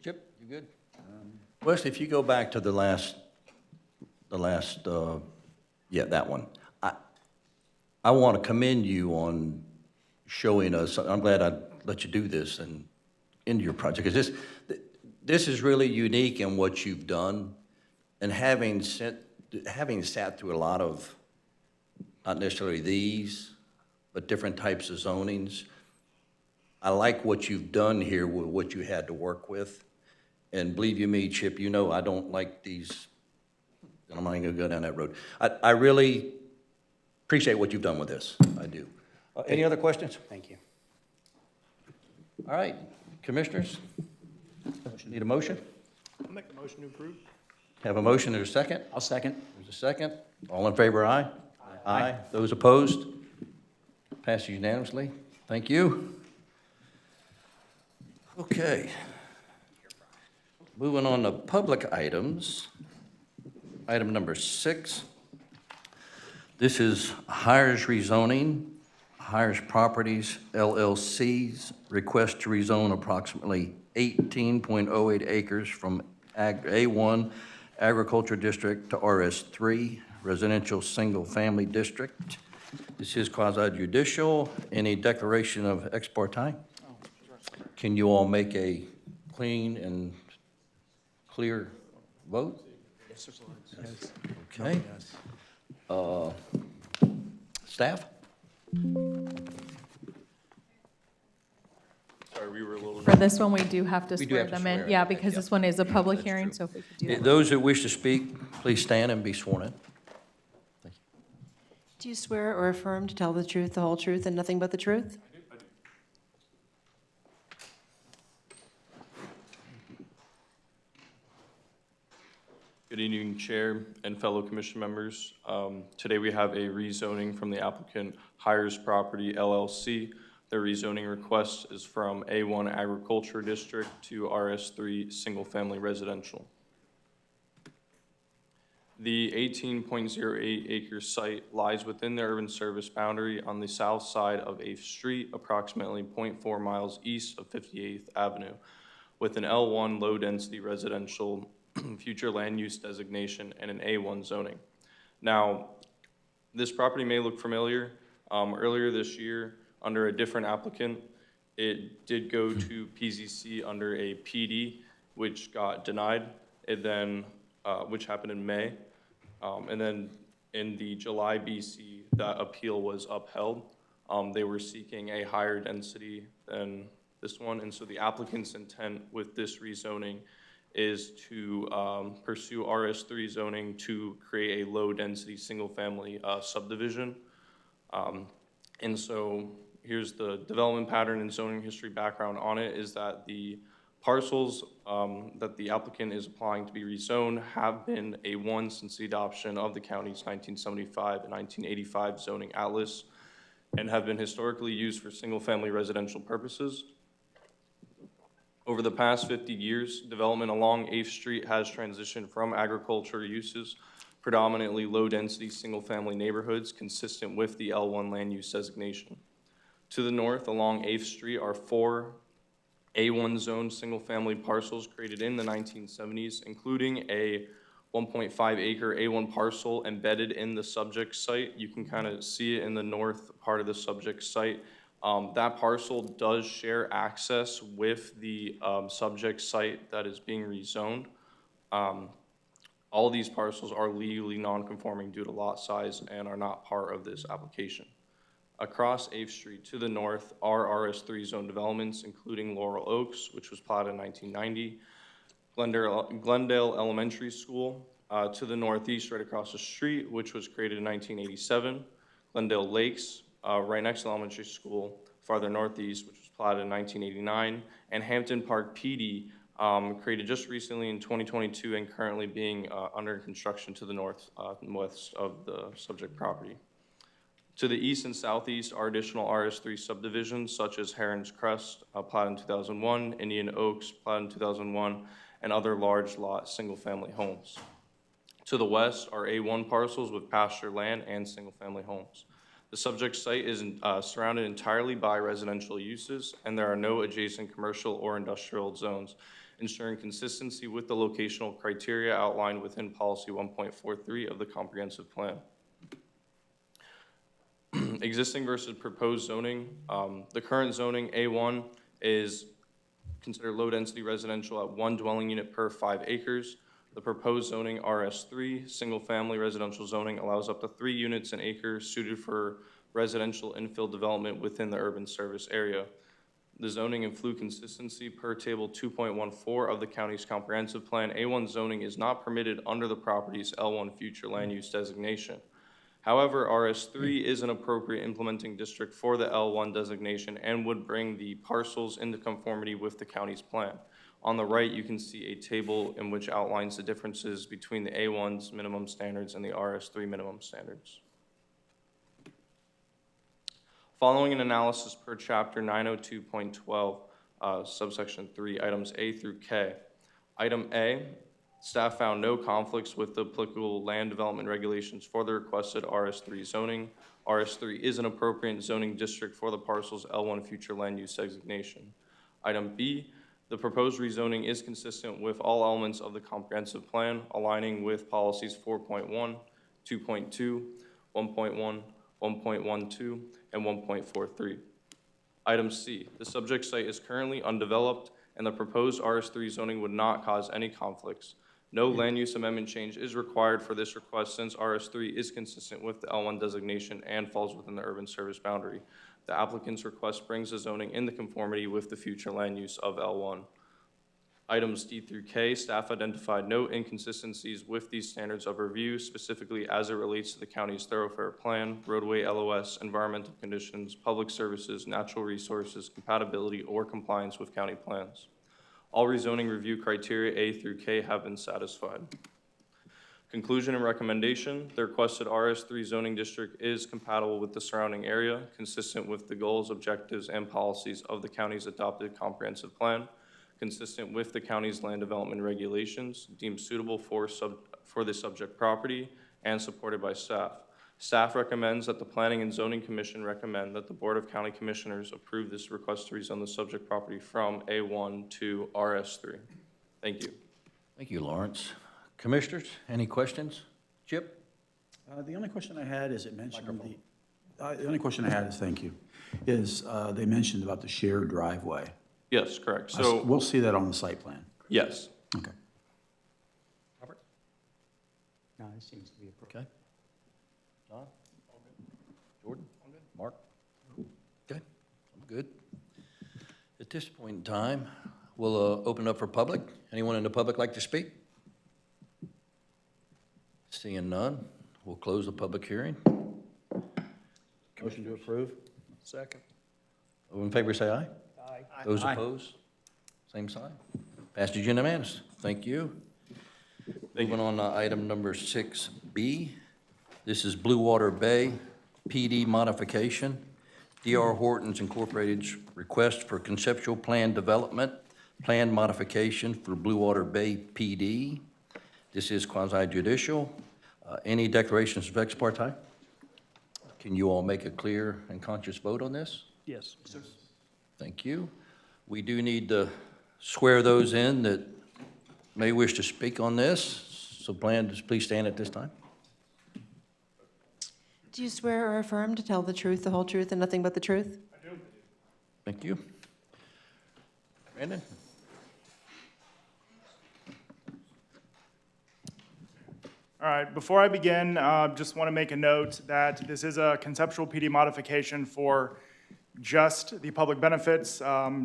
Chip, you good? Wesley, if you go back to the last, that one. I want to commend you on showing us, I'm glad I let you do this and into your project, because this is really unique in what you've done, and having sat through a lot of, not necessarily these, but different types of zonings, I like what you've done here with what you had to work with. And believe you me, Chip, I don't like these, I'm not even gonna go down that road. I really appreciate what you've done with this, I do. Any other questions? Thank you. All right, commissioners, need a motion? I'll make the motion to approve. Have a motion, there's a second? I'll second. There's a second. All in favor, aye? Aye. Those opposed? Passes unanimously. Thank you. Okay. Moving on to public items. Item number 6. This is Hires rezoning, Hires Properties LLC's request to rezone approximately 18.08 acres from A1 Agriculture District to RS3 Residential Single Family District. This is quasi judicial. Any declaration of ex parte? Can you all make a clean and clear vote? Okay. Staff? Sorry, we were a little. For this one, we do have to We do swear have to them swear in. in, Yeah, okay, because yeah. this one is a public hearing, so if we could do that. Those that wish to speak, please stand and be sworn in. Do you swear or affirm to tell the truth, the whole truth, and nothing but the truth? Good evening, Chair and fellow commission members. Today we have a rezoning from the applicant Hires Property LLC. Their rezoning request is from A1 Agriculture District to RS3 Single Family Residential. The 18.08 acre site lies within the urban service boundary on the south side of 8th Street, approximately 0.4 miles east of 58th Avenue, with an L1 low-density residential future land use designation and an A1 zoning. Now, this property may look familiar. Earlier this year, under a different applicant, it did go to PZC under a PD, which got denied, and then, which happened in May. And then in the July BC, that appeal was upheld. They were seeking a higher density than this one, and so the applicant's intent with this rezoning is to pursue RS3 zoning to create a low-density single-family subdivision. And so here's the development pattern and zoning history background on it, is that the parcels that the applicant is applying to be rezoned have been A1 since the adoption of the county's 1975 and 1985 zoning atlas, and have been historically used for single-family residential purposes. Over the past 50 years, development along 8th Street has transitioned from agriculture uses, predominantly low-density single-family neighborhoods consistent with the L1 land use designation. To the north along 8th Street are 4 A1 zone single-family parcels created in the 1970s, including a 1.5 acre A1 parcel embedded in the subject site. You can kind of see it in the north part of the subject site. That parcel does share access with the subject site that is being rezoned. All these parcels are legally non-conforming due to lot size and are not part of this application. Across 8th Street to the north are RS3 zone developments, including Laurel Oaks, which was platted in 1990, Glendale Elementary School, to the northeast right across the street, which was created in 1987, Glendale Lakes, right next to the elementary school, farther northeast, which was platted in 1989, and Hampton Park PD, created just recently in 2022 and currently being under construction to the northwest of the subject property. To the east and southeast are additional RS3 subdivisions such as Heron's Crest, platted in 2001, Indian Oaks, platted in 2001, and other large lot single-family homes. To the west are A1 parcels with pasture land and single-family homes. The subject site is surrounded entirely by residential uses, and there are no adjacent commercial or industrial zones, ensuring consistency with the locational criteria outlined within Policy 1.43 of the Comprehensive Plan. Existing versus proposed zoning. The current zoning, A1, is considered low-density residential at 1 dwelling unit per 5 acres. The proposed zoning, RS3, single-family residential zoning, allows up to 3 units an acre suited for residential infill development within the urban service area. The zoning and flue consistency per table 2.14 of the county's comprehensive plan, A1 zoning is not permitted under the property's L1 future land use designation. However, RS3 is an appropriate implementing district for the L1 designation and would bring the parcels into conformity with the county's plan. On the right, you can see a table in which outlines the differences between the A1's minimum standards and the RS3 minimum standards. Following an analysis per chapter 902.12, subsection 3, items A through K. Item A, Staff found no conflicts with the applicable land development regulations for the requested RS3 zoning. RS3 is an appropriate zoning district for the parcel's L1 future land use designation. Item B, the proposed rezoning is consistent with all elements of the comprehensive plan, aligning with policies 4.1, 2.2, 1.1, 1.12, and 1.43. Item C, the subject site is currently undeveloped, and the proposed RS3 zoning would not cause any conflicts. No land use amendment change is required for this request since RS3 is consistent with the L1 designation and falls within the urban service boundary. The applicant's request brings the zoning into conformity with the future land use of L1. Items D through K, staff identified no inconsistencies with these standards of review, specifically as it relates to the county's thoroughfare plan, roadway LOS, environmental conditions, public services, natural resources, compatibility, or compliance with county plans. All rezoning review criteria A through K have been satisfied. Conclusion and recommendation, the requested RS3 zoning district is compatible with the surrounding area, consistent with the goals, objectives, and policies of the county's adopted comprehensive plan, consistent with the county's land development regulations, deemed suitable for the subject property, and supported by staff. Staff recommends that the Planning and Zoning Commission recommend that the Board of County Commissioners approve this request to rezone the subject property from A1 to RS3. Thank you. Thank you, Lawrence. Commissioners, any questions? Chip? The only question I had is it mentioned the only question I had is, thank you, is they mentioned about the shared driveway. Yes, correct. So, We'll see that on the site plan. yes. Okay. No, it seems to be appropriate. Okay. John? Jordan? Mark? Okay, I'm good. At this point in time, we'll open up for public. Anyone in the public like to speak? Seeing none, we'll close the public hearing. Motion to approve. Second. All in favor, say aye. Aye. Those Aye. opposed, same sign. Passed unanimous. Thank you. Moving on to item number 6B. This is Blue Water Bay PD modification. D.R. Horton's Incorporated's request for conceptual plan development, plan modification for Blue Water Bay PD. This is quasi-judicial. Any declarations of ex parte? Can you all make a clear and conscious vote on this? Yes. Thank you. We do need to swear those in that may wish to speak on this. So please stand at this time. Do you swear or affirm to tell the truth, the whole truth, and nothing but the truth? Thank you. Brandon? All right, before I begin, just want to make a note that this is a conceptual PD modification for just the public benefits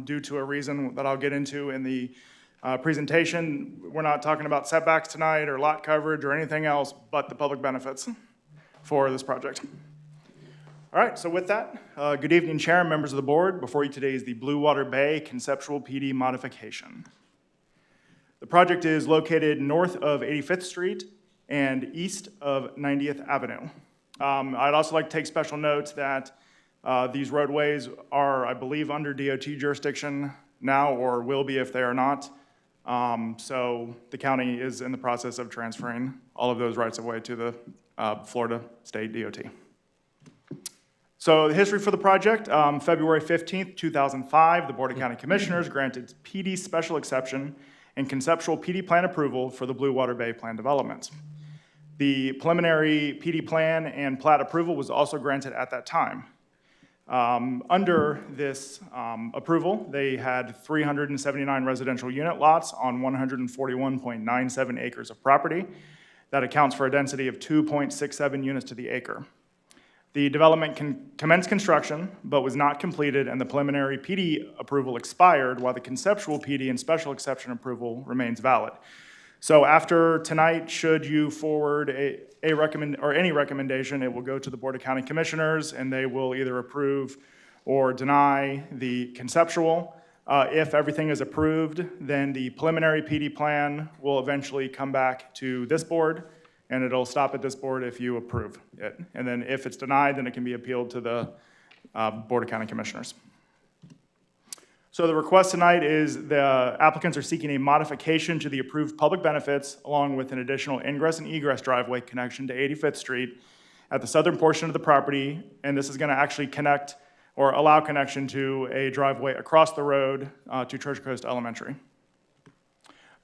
due to a reason that I'll get into in the presentation. We're not talking about setbacks tonight or lot coverage or anything else but the public benefits for this project. All right, so with that, good evening, Chair and members of the board. Before you today is the Blue Water Bay conceptual PD modification. The project is located north of 85th Street and east of 90th Avenue. I'd also like to take special note that these roadways are, I believe, under DOT jurisdiction now, or will be if they are not. So the county is in the process of transferring all of those rights of way to the Florida State DOT. So the history for the project, February 15th, 2005, the Board of County Commissioners granted PD special exception and conceptual PD plan approval for the Blue Water Bay plan development. The preliminary PD plan and plat approval was also granted at that time. Under this approval, they had 379 residential unit lots on 141.97 acres of property. That accounts for a density of 2.67 units to the acre. The development commenced construction, but was not completed, and the preliminary PD approval expired, while the conceptual PD and special exception approval remains valid. So after tonight, should you forward any recommendation, it will go to the Board of County Commissioners, and they will either approve or deny the conceptual. If everything is approved, then the preliminary PD plan will eventually come back to this board, and it'll stop at this board if you approve it. And then if it's denied, then it can be appealed to the Board of County Commissioners. So the request tonight is the applicants are seeking a modification to the approved public benefits along with an additional ingress and egress driveway connection to 85th Street at the southern portion of the property. And this is going to actually connect or allow connection to a driveway across the road to Treasure Coast Elementary.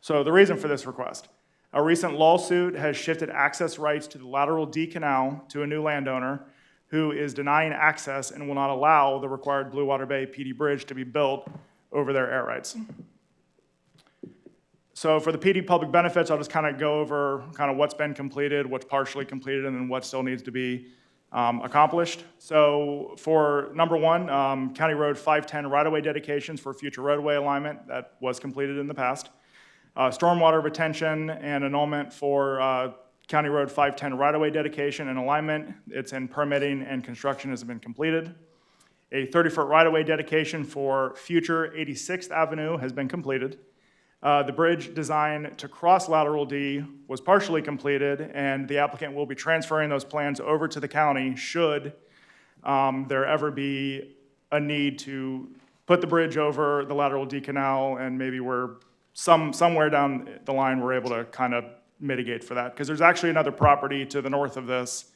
So the reason for this request, a recent lawsuit has shifted access rights to the lateral D canal to a new landowner who is denying access and will not allow the required Blue Water Bay PD Bridge to be built over their air rights. So for the PD public benefits, I'll just kind of go over kind of what's been completed, what's partially completed, and then what still needs to be accomplished. So for number one, County Road 510 right-of-way dedications for future roadway alignment, that was completed in the past. Stormwater retention and annulment for County Road 510 right-of-way dedication and alignment. It's in permitting and construction has been completed. A 30-foot right-of-way dedication for future 86th Avenue has been completed. The bridge design to cross lateral D was partially completed, and the applicant will be transferring those plans over to the county should there ever be a need to put the bridge over the lateral D canal, and maybe we're somewhere down the line we're able to kind of mitigate for that. Because there's actually another property to the north of this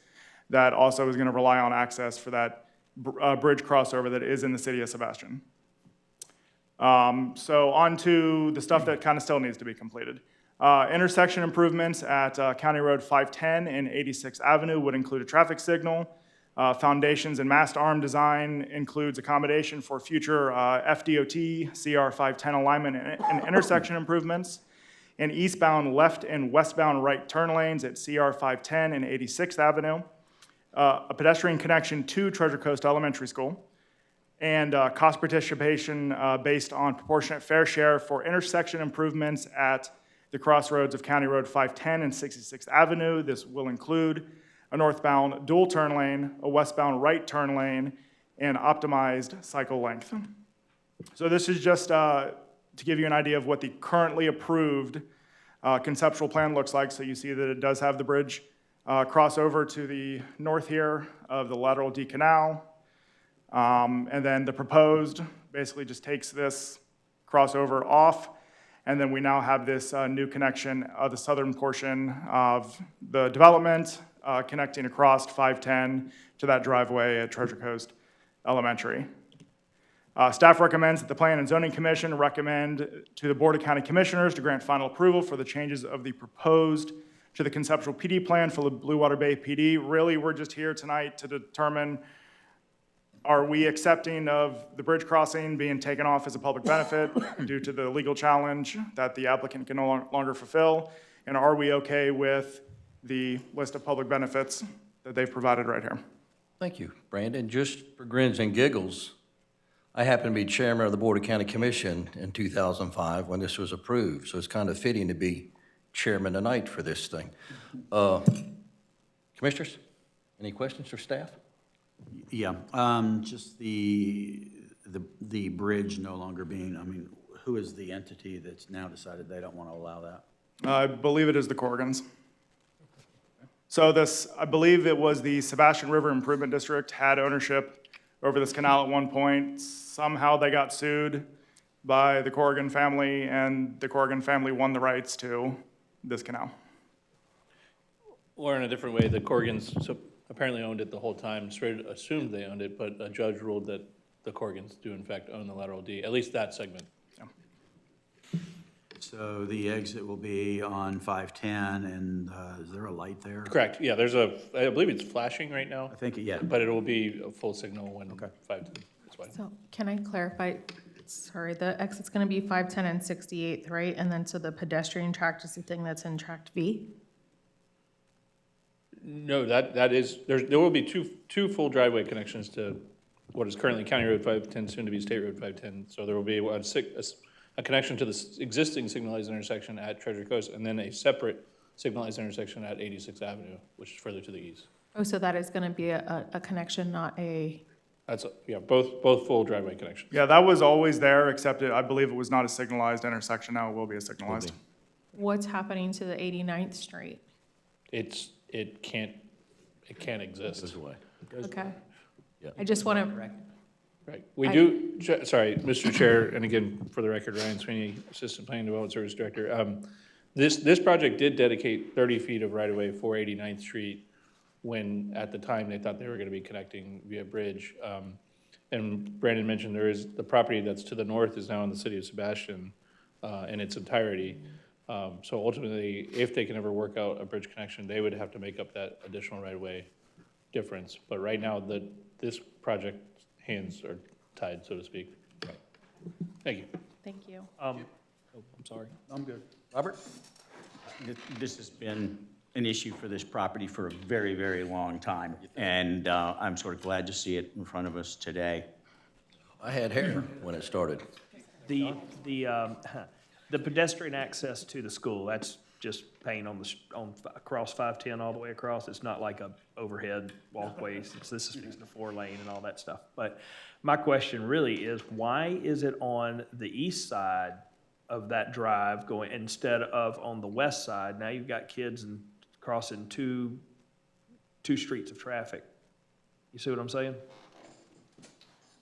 that also is going to rely on access for that bridge crossover that is in the city of Sebastian. So on to the stuff that kind of still needs to be completed. Intersection improvements at County Road 510 and 86th Avenue would include a traffic signal. Foundations and mast arm design includes accommodation for future FDOT CR 510 alignment and intersection improvements. And eastbound left and westbound right turn lanes at CR 510 and 86th Avenue. A pedestrian connection to Treasure Coast Elementary School. And cost participation based on proportionate fair share for intersection improvements at the crossroads of County Road 510 and 66th Avenue. This will include a northbound dual turn lane, a westbound right turn lane, and optimized cycle length. So this is just to give you an idea of what the currently approved conceptual plan looks like. So you see that it does have the bridge cross over to the north here of the lateral D canal. And then the proposed basically just takes this crossover off, and then we now have this new connection of the southern portion of the development connecting across 510 to that driveway at Treasure Coast Elementary. Staff recommends that the Plan and Zoning Commission recommend to the Board of County Commissioners to grant final approval for the changes of the proposed to the conceptual PD plan for the Blue Water Bay PD. Really, we're just here tonight to determine, are we accepting of the bridge crossing being taken off as a public benefit due to the legal challenge that the applicant can no longer fulfill? And are we okay with the list of public benefits that they've provided right here? Thank you, Brandon. Just for grins and giggles, I happen to be chairman of the Board of County Commission in 2005 when this was approved, so it's kind of fitting to be chairman tonight for this thing. Commissioners, any questions for staff? Yeah, just the bridge no longer being, I mean, who is the entity that's now decided they don't want to allow that? I believe it is the Corrigans. So this, I believe it was the Sebastian River Improvement District had ownership over this canal at one point. Somehow they got sued by the Corrigan family, and the Corrigan family won the rights to this canal. Or in a different way, the Corrigans apparently owned it the whole time, straight assumed they owned it, but a judge ruled that the Corrigans do in fact own the lateral D, at least that segment. So the exit will be on 510, and is there a light there? Correct, yeah, there's I believe it's flashing right now, I think, yeah. but it will be a full signal when 510 is wide. So can I clarify, sorry, the exit's gonna be 510 and 68th, right? And then so the pedestrian tract is the thing that's in tract V? No, that is, there will be two full driveway connections to what is currently County Road 510, soon to be State Road 510. So there will be a connection to the existing signalized intersection at Treasure Coast, and then a separate signalized intersection at 86th Avenue, which is further to the east. Oh, so that is gonna be a connection, not a, That's, yeah, both full driveway connections. Yeah, that was always there, except I believe it was not a signalized intersection. Now it will be a signalized. what's happening to the 89th Street? It can't exist. Goes away. Okay. I just wanna, Right. We do, sorry, Mr. Chair, and again, for the record, Ryan Sweeney, Assistant Planning Development Service Director. This project did dedicate 30 feet of right-of-way for 89th Street when, at the time, they thought they were going to be connecting via bridge. And Brandon mentioned there is, the property that's to the north is now in the city of Sebastian in its entirety. So ultimately, if they can ever work out a bridge connection, they would have to make up that additional right-of-way difference. But right now, this project hands are tied, so to speak. Thank you. Thank you. I'm sorry. I'm good. Robert? This has been an issue for this property for a very, very long time, and I'm sort of glad to see it in front of us today. I had hair when it started. The pedestrian access to the school, that's just paint across 510 all the way across. It's not like a overhead walkway. This is fixing the 4-lane and all that stuff. But my question really is, why is it on the east side of that drive going instead of on the west side? Now you've got kids and crossing two streets of traffic. You see what I'm saying?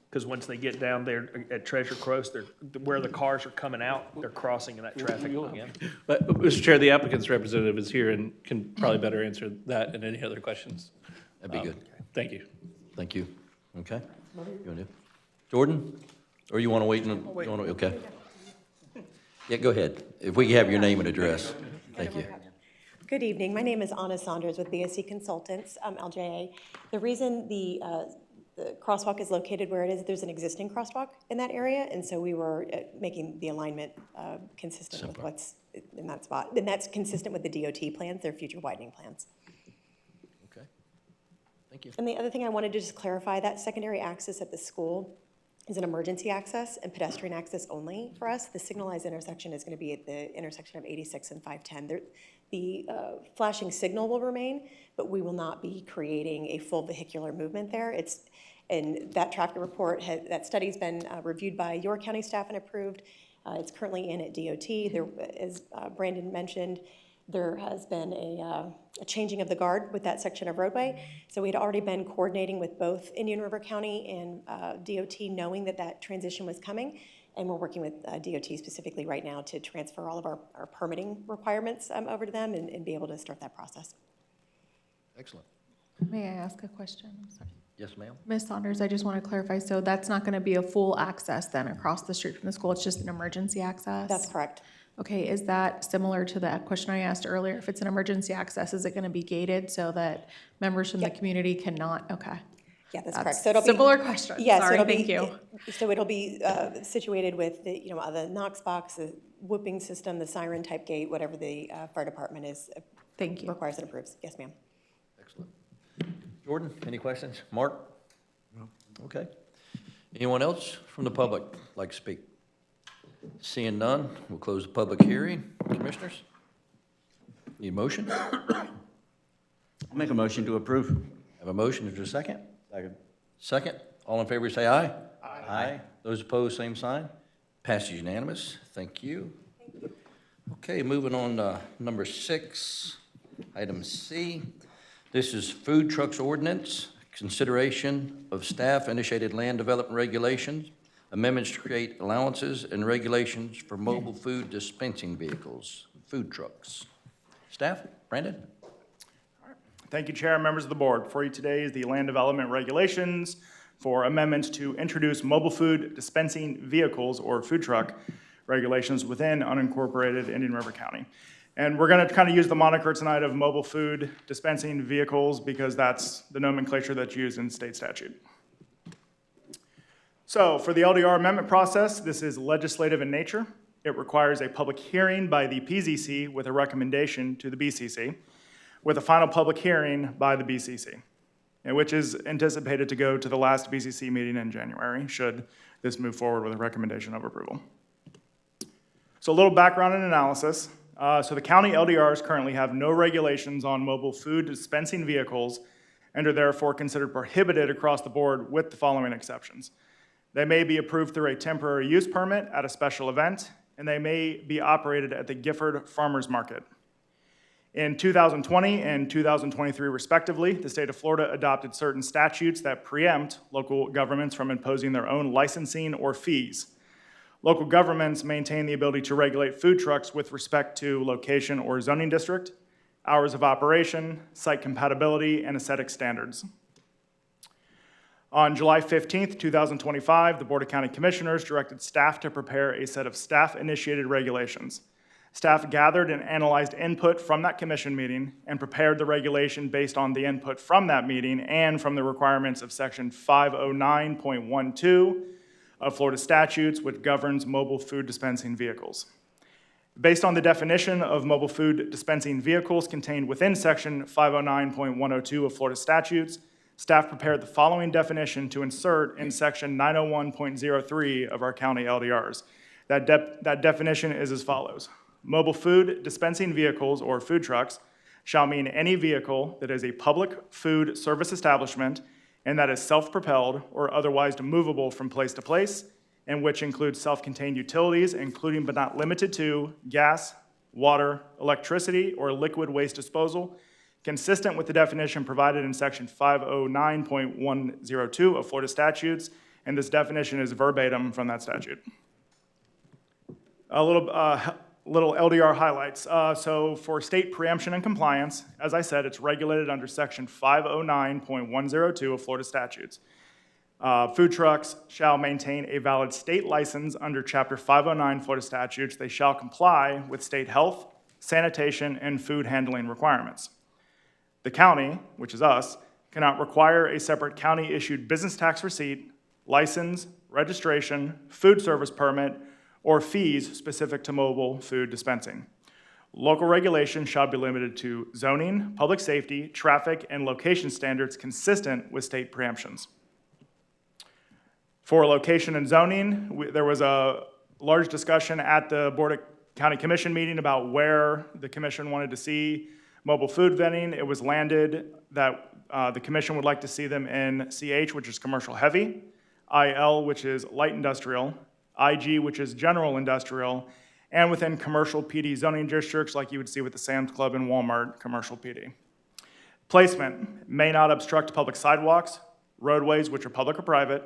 Because once they get down there at Treasure Coast, where the cars are coming out, they're crossing in that traffic again. But, Mr. Chair, the applicant's representative is here and can probably better answer that and any other questions. That'd be good. Thank you. Thank you. Okay. You want to do? Jordan? Or you want to wait? Okay. Yeah, go ahead. If we can have your name and address. Thank you. Good evening. My name is Anna Saunders with BSC Consultants, LJA. The reason the crosswalk is located where it is, there's an existing crosswalk in that area, and so we were making the alignment consistent with what's in that spot. And that's consistent with the DOT plans, their future widening plans. Okay. Thank you. And the other thing I wanted to just clarify, that secondary access at the school is an emergency access and pedestrian access only for us. The signalized intersection is going to be at the intersection of 86 and 510. The flashing signal will remain, but we will not be creating a full vehicular movement there. And that traffic report, that study's been reviewed by your county staff and approved. It's currently in at DOT. There, as Brandon mentioned, there has been a changing of the guard with that section of roadway. So we had already been coordinating with both Indian River County and DOT, knowing that that transition was coming. And we're working with DOT specifically right now to transfer all of our permitting requirements over to them and be able to start that process. Excellent. May I ask a question? I'm sorry. Yes, ma'am. Ms. Saunders, I just want to clarify, so that's not going to be a full access then across the street from the school, it's just an emergency access? That's correct. Okay, is that similar to the question I asked earlier? If it's an emergency access, is it going to be gated so that members from the community cannot, okay. Yeah, that's That's correct. So it'll be similar question. Yes, Sorry, it'll be, thank you. So it'll be situated with the, the Knox box, the whooping system, the siren type gate, whatever the fire department is. Thank you. Requires and approves. Yes, ma'am. Excellent. Jordan, any questions? Mark? No. Okay. Anyone else from the public like to speak? Seeing none, we'll close the public hearing. Commissioners? Need a motion? I'll make a motion to approve. Have a motion, is there a second? Second. Second, all in favor say aye. Aye. Those opposed, same sign. Passes unanimous, thank you. Okay, moving on to number 6, item C. This is food trucks ordinance, consideration of staff-initiated land development regulations, amendments to create allowances and regulations for mobile food dispensing vehicles, food trucks. Staff, Brandon? Thank you, Chair and members of the board. For you today is the land development regulations for amendments to introduce mobile food dispensing vehicles or food truck regulations within unincorporated Indian River County. And we're going to kind of use the moniker tonight of mobile food dispensing vehicles because that's the nomenclature that's used in state statute. So for the LDR amendment process, this is legislative in nature. It requires a public hearing by the PZC with a recommendation to the BCC, with a final public hearing by the BCC, which is anticipated to go to the last BCC meeting in January, should this move forward with a recommendation of approval. So a little background and analysis. So the county LDRs currently have no regulations on mobile food dispensing vehicles and are therefore considered prohibited across the board with the following exceptions. They may be approved through a temporary use permit at a special event, and they may be operated at the Gifford Farmers Market. In 2020 and 2023 respectively, the state of Florida adopted certain statutes that preempt local governments from imposing their own licensing or fees. Local governments maintain the ability to regulate food trucks with respect to location or zoning district, hours of operation, site compatibility, and aesthetic standards. On July 15th, 2025, the Board of County Commissioners directed staff to prepare a set of staff-initiated regulations. Staff gathered and analyzed input from that commission meeting and prepared the regulation based on the input from that meeting and from the requirements of Section 509.12 of Florida statutes, which governs mobile food dispensing vehicles. Based on the definition of mobile food dispensing vehicles contained within Section 509.102 of Florida statutes, staff prepared the following definition to insert in Section 901.03 of our county LDRs. That definition is as follows. Mobile food dispensing vehicles, or food trucks, shall mean any vehicle that is a public food service establishment and that is self-propelled or otherwise movable from place to place, and which includes self-contained utilities, including but not limited to gas, water, electricity, or liquid waste disposal, consistent with the definition provided in Section 509.102 of Florida statutes, and this definition is verbatim from that statute. A little LDR highlights. So for state preemption and compliance, as I said, it's regulated under Section 509.102 of Florida statutes. Food trucks shall maintain a valid state license under Chapter 509 Florida statutes. They shall comply with state health, sanitation, and food handling requirements. The county, which is us, cannot require a separate county-issued business tax receipt, license, registration, food service permit, or fees specific to mobile food dispensing. Local regulation shall be limited to zoning, public safety, traffic, and location standards consistent with state preemptions. For location and zoning, there was a large discussion at the Board of County Commission meeting about where the commission wanted to see mobile food vending. It was landed that the commission would like to see them in CH, which is commercial heavy, IL, which is light industrial, IG, which is general industrial, and within commercial PD zoning districts like you would see with the Sam's Club and Walmart commercial PD. Placement may not obstruct public sidewalks, roadways, which are public or private,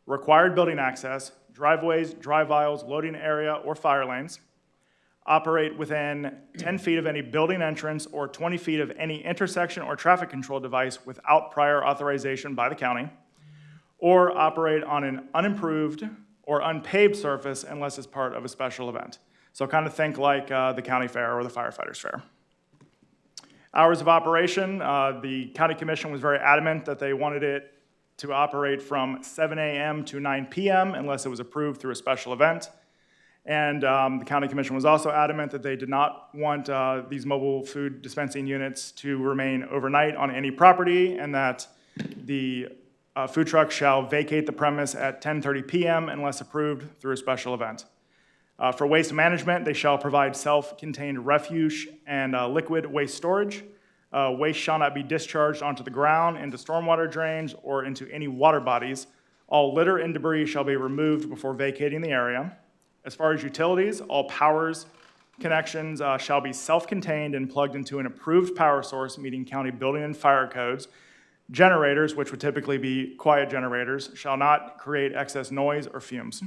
required building access, driveways, drive aisles, loading area, or fire lanes, operate within 10 feet of any building entrance or 20 feet of any intersection or traffic control device without prior authorization by the county, or operate on an unimproved or unpaved surface unless it's part of a special event. So kind of think like the county fair or the firefighters fair. Hours of operation, the county commission was very adamant that they wanted it to operate from 7 a.m. to 9 p.m. unless it was approved through a special event. And the county commission was also adamant that they did not want these mobile food dispensing units to remain overnight on any property, and that the food truck shall vacate the premise at 10:30 p.m. unless approved through a special event. For waste management, they shall provide self-contained refuge and liquid waste storage. Waste shall not be discharged onto the ground, into stormwater drains, or into any water bodies. All litter and debris shall be removed before vacating the area. As far as utilities, all powers connections shall be self-contained and plugged into an approved power source meeting county building and fire codes. Generators, which would typically be quiet generators, shall not create excess noise or fumes.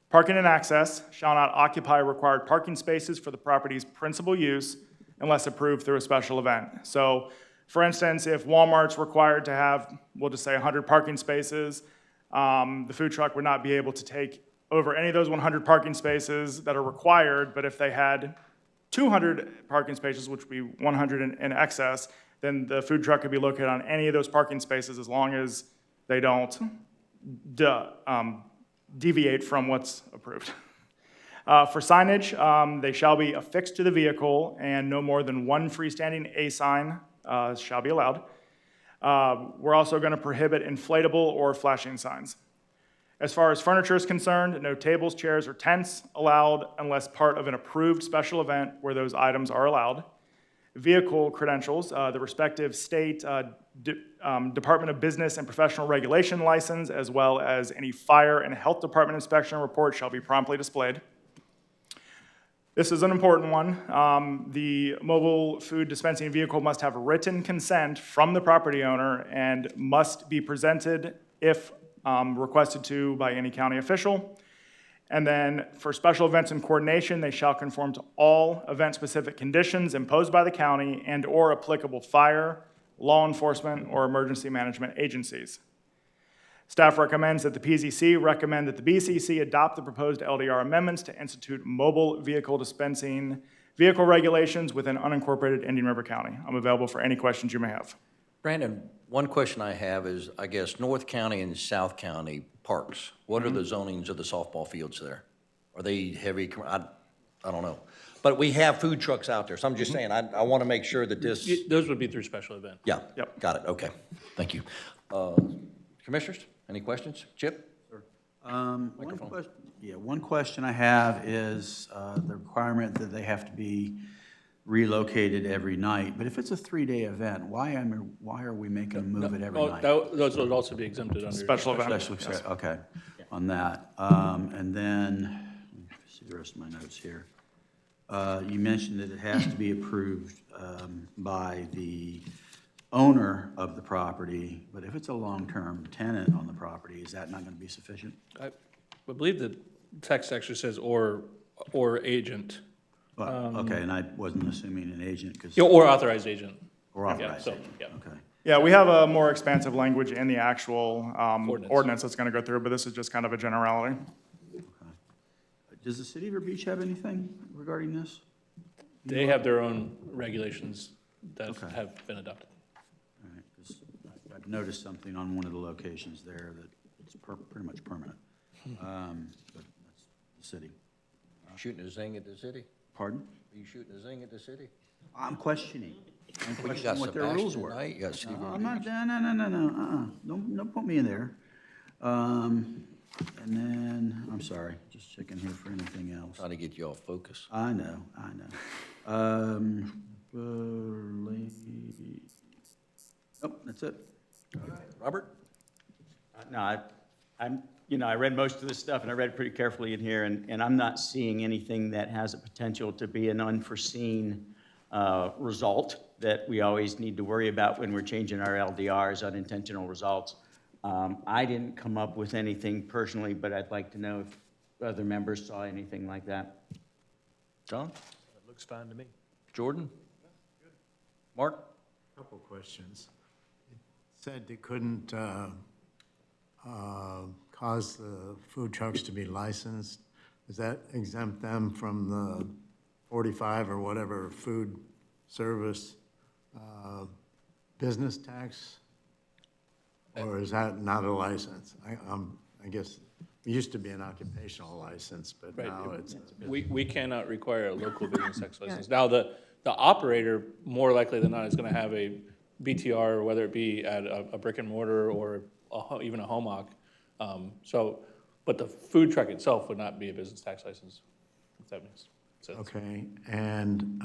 Parking and access shall not occupy required parking spaces for the property's principal use unless approved through a special event. So, for instance, if Walmart's required to have, we'll just say 100 parking spaces, the food truck would not be able to take over any of those 100 parking spaces that are required, but if they had 200 parking spaces, which would be 100 in excess, then the food truck could be located on any of those parking spaces as long as they don't deviate from what's approved. For signage, they shall be affixed to the vehicle, and no more than one freestanding A sign shall be allowed. We're also going to prohibit inflatable or flashing signs. As far as furniture is concerned, no tables, chairs, or tents allowed unless part of an approved special event where those items are allowed. Vehicle credentials, the respective state Department of Business and Professional Regulation license, as well as any fire and health department inspection report shall be promptly displayed. This is an important one. The mobile food dispensing vehicle must have written consent from the property owner and must be presented if requested to by any county official. And then for special events and coordination, they shall conform to all event-specific conditions imposed by the county and/or applicable fire, law enforcement, or emergency management agencies. Staff recommends that the PZC recommend that the BCC adopt the proposed LDR amendments to institute mobile vehicle dispensing vehicle regulations within unincorporated Indian River County. I'm available for any questions you may have. Brandon, one question I have is, I guess, North County and South County parks, what are the zonings of the softball fields there? Are they heavy, I don't know. But we have food trucks out there, so I'm just saying, I want to make sure that this, Those would be through special event. yeah, Yep. got it, okay, thank you. Commissioners, any questions? Chip? One question I have is the requirement that they have to be relocated every night. But if it's a 3-day event, why are we making them move it every night? Those would also be exempted under. Special event. Okay, on that. And then, let me see the rest of my notes here. You mentioned that it has to be approved by the owner of the property, but if it's a long-term tenant on the property, is that not going to be sufficient? I believe the text actually says or agent, Well, okay, and I wasn't assuming an agent because, or authorized agent. or authorized so, agent, yeah. okay. Yeah, we have a more expansive language in the actual Ordinance. ordinance that's going to go through, but this is just kind of a generality. Does the city of River Beach have anything regarding this? They have their own regulations that Okay. have been adopted. All right, 'cause I've noticed something on one of the locations there that it's pretty much permanent. But that's the city. Shooting a zing at the city? Pardon? Are you shooting a zing at the city? I'm questioning. I'm Well, you got questioning what their rules Sebastian were. tonight, you got City of No, River I'm not, Beach. no. Don't put me in there. And then, I'm sorry, just checking here for anything else. Trying to get you off focus. I know. Oh, that's it. Robert? No, I read most of this stuff, and I read it pretty carefully in here, and I'm not seeing anything that has a potential to be an unforeseen result that we always need to worry about when we're changing our LDRs, unintentional results. I didn't come up with anything personally, but I'd like to know if other members saw anything like that. John? It looks fine to me. Jordan? Mark? Couple questions. It said they couldn't cause the food trucks to be licensed. Does that exempt them from the 45 or whatever food service business tax? Or is that not a license? I guess it used to be an occupational license, but Right. now it's. We cannot require a local business tax license. Now, the operator, more likely than not, is gonna have a BTR, whether it be at a brick and mortar or even a home occ. But the food truck itself would not be a business tax license, if that makes sense. Okay, and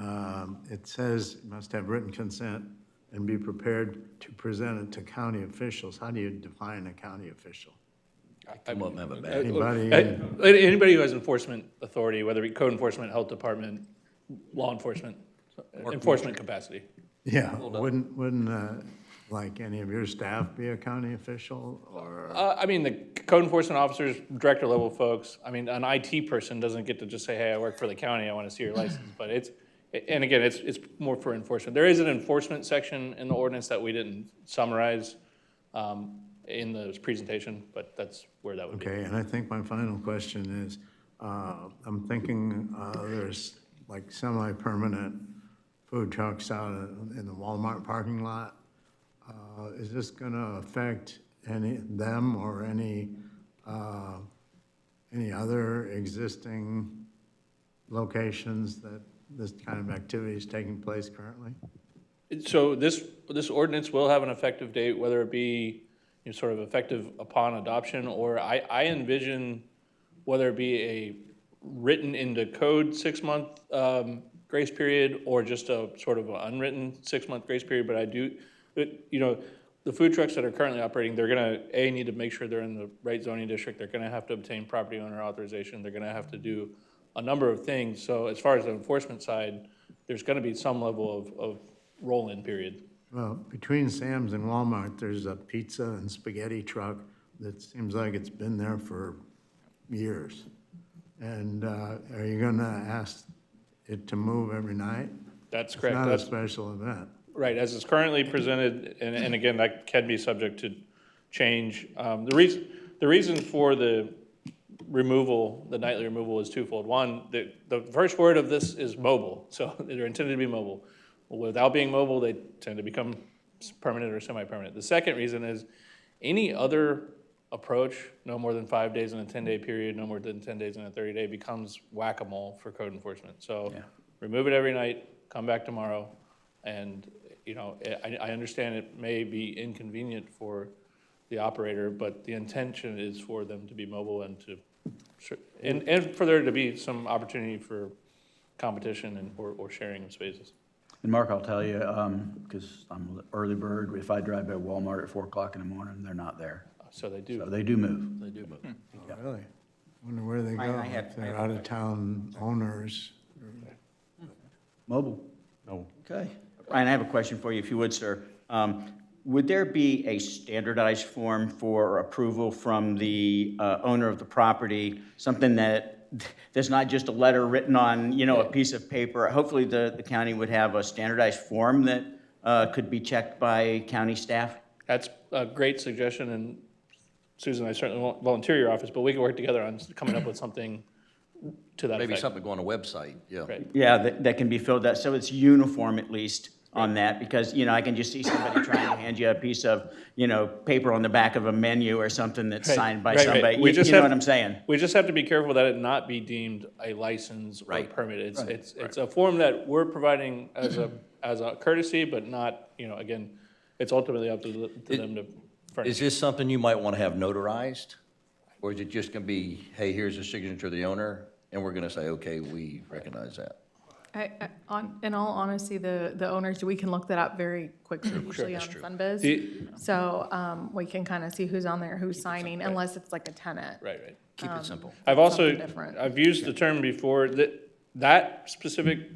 it says it must have written consent and be prepared to present it to county officials. How do you define a county official? I won't have a bad. Anybody? Anybody who has enforcement authority, whether it be code enforcement, health department, law enforcement, enforcement capacity. Yeah, wouldn't like any of your staff be a county official or? I mean, the code enforcement officers, director level folks, I mean, an IT person doesn't get to just say, hey, I work for the county, I want to see your license. But and again, it's more for enforcement. There is an enforcement section in the ordinance that we didn't summarize in the presentation, but that's where that would be. Okay, and I think my final question is, I'm thinking there's like semi-permanent food trucks out in the Walmart parking lot. Is this gonna affect them or any other existing locations that this kind of activity is taking place currently? So this ordinance will have an effective date, whether it be sort of effective upon adoption, or I envision whether it be a written into code 6-month grace period or just a sort of an unwritten 6-month grace period. But I do, the food trucks that are currently operating, they're gonna, need to make sure they're in the right zoning district. They're gonna have to obtain property owner authorization. They're gonna have to do a number of things. So as far as the enforcement side, there's gonna be some level of roll-in period. Well, between Sam's and Walmart, there's a pizza and spaghetti truck that seems like it's been there for years. And are you gonna ask it to move every night? That's It's correct. not a That's special event. right, as it's currently presented, and again, that can be subject to change. The reason for the removal, the nightly removal is twofold. One, the first word of this is mobile, so they're intended to be mobile. Without being mobile, they tend to become permanent or semi-permanent. The second reason is any other approach, no more than 5 days in a 10-day period, no more than 10 days in a 30-day, becomes whack-a-mole for code enforcement. So remove it every night, come back tomorrow, and, you know, I understand it may be inconvenient for the operator, but the intention is for them to be mobile and to, and for there to be some opportunity for competition and, or sharing of spaces. And Mark, I'll tell you, because I'm an early bird, if I drive by Walmart at 4 o'clock in the morning, they're not there. So they do. So they do move. They do move. Oh, really? Wonder where they go, I had- if they're out-of-town owners. Mobile. No. Okay. Ryan, I have a question for you, if you would, sir. Would there be a standardized form for approval from the owner of the property, something that, there's not just a letter written on, you know, a piece of paper? Hopefully, the county would have a standardized form that could be checked by county staff? That's a great suggestion, and Susan, I certainly won't volunteer your office, but we can work together on coming up with something to that Maybe effect. something go on a website, yeah. Right. Yeah, that can be filled out, so it's uniform at least on that, because, you know, I can just see somebody trying to hand you a piece of, you know, paper on the back of a menu or something that's Right, signed by right, right. somebody. We You just know have- what I'm saying? We just have to be careful that it not be deemed a license or Right. permit. It's a form that we're providing as a courtesy, but not, you know, again, it's ultimately up to them to furnish. Is this something you might want to have notarized? Or is it just going to be, hey, here's the signature of the owner, and we're going to say, okay, we recognize that? In all honesty, the owners, we can look that up very quickly, usually on that's true. SunBiz. So we can kind of see who's on there, who's signing, unless it's like a tenant. Right, right. Keep it simple. I've also, something different. I've used the term before, that specific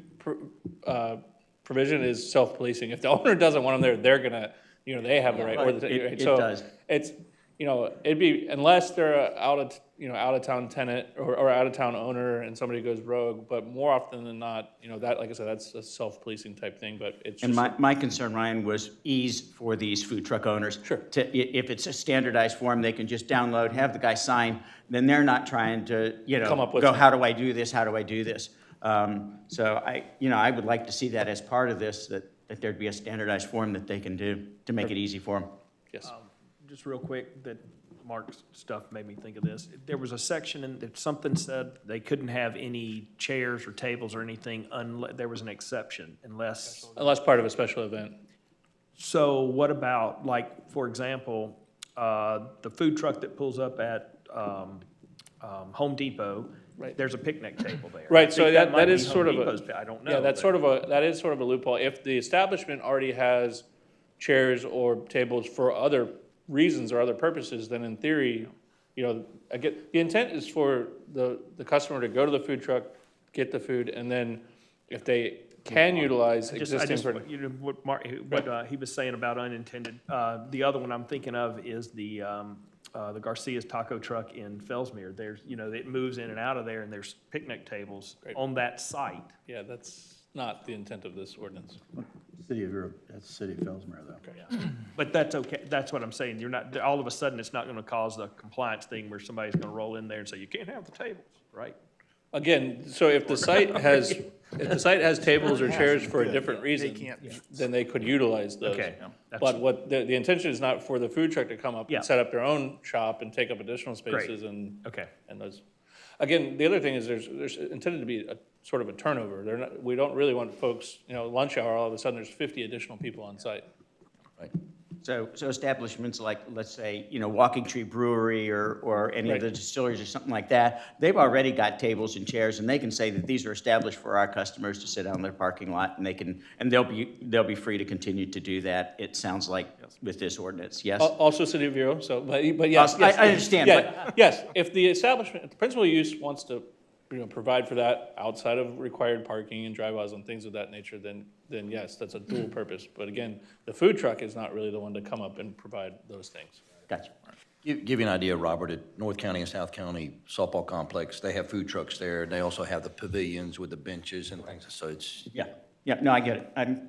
provision is self-policing. If the owner doesn't want them there, they're gonna, you know, they have the right. or the- It- right? it So does. It's, you know, it'd be, unless they're a out-of-town tenant or out-of-town owner and somebody goes rogue, but more often than not, you know, that, like I said, that's a self-policing type thing, but it's And just. my concern, Ryan, was ease for these food truck owners. Sure. If it's a standardized form, they can just download, have the guy sign, then they're not trying to, you know, Come up with go, something. how do I do this, how do I do this? So I would like to see that as part of this, that there'd be a standardized form that they can do to make it easy for them. Yes. Just real quick, that Mark's stuff made me think of this. There was a section in that something said they couldn't have any chairs or tables or anything unless, there was an exception unless. Unless part of a special event. So what about, like, for example, the food truck that pulls up at Home Depot? Right. There's a picnic table there. Right, I so think that might is be sort of Home a. Depot's, I don't know. Yeah, that's but- that is sort of a loophole. If the establishment already has chairs or tables for other reasons or other purposes, then in theory, you know, again, the intent is for the customer to go to the food truck, get the food, and then if they can utilize I existing. just, you know, what Mark, what he was saying about unintended, the other one I'm thinking of is the Garcia's Taco Truck in Fellsmere. There's, you know, it moves in and out of there, and there's picnic tables on that site. Yeah, that's not the intent of this ordinance. City of Europe, that's the city of Fellsmere, though. But that's okay, that's what I'm saying, you're not, all of a sudden, it's not gonna cause the compliance thing where somebody's gonna roll in there and say, you can't have the tables, right? Again, so if the site has, tables or chairs for a different reason, then they could utilize those. Okay. But what, the intention is not for the food truck to come up Yeah. and set up their own shop and take up additional spaces and. Okay. And those. Again, the other thing is there's intended to be a sort of a turnover. We don't really want folks, you know, lunch hour, all of a sudden there's 50 additional people on site. Right. So establishments like, let's say, you know, Walking Tree Brewery or any of Right. the distilleries or something like that, they've already got tables and chairs, and they can say that these are established for our customers to sit out in their parking lot, and they can, and they'll be free to continue to do that, it sounds like, with this ordinance, yes? Also City of Vero, so, but yes. I yes. understand, Yeah, yes, if the establishment, if the principal use wants to provide for that outside of required parking and drive aisles and things of that nature, then yes, that's a dual purpose. But again, the food truck is not really the one to come up and provide those things. Gotcha. Give you an idea, Robert, at North County and South County softball complex, they have food trucks there, and they also have the pavilions with the benches and things, so it's, Yeah, yeah, no, I get it.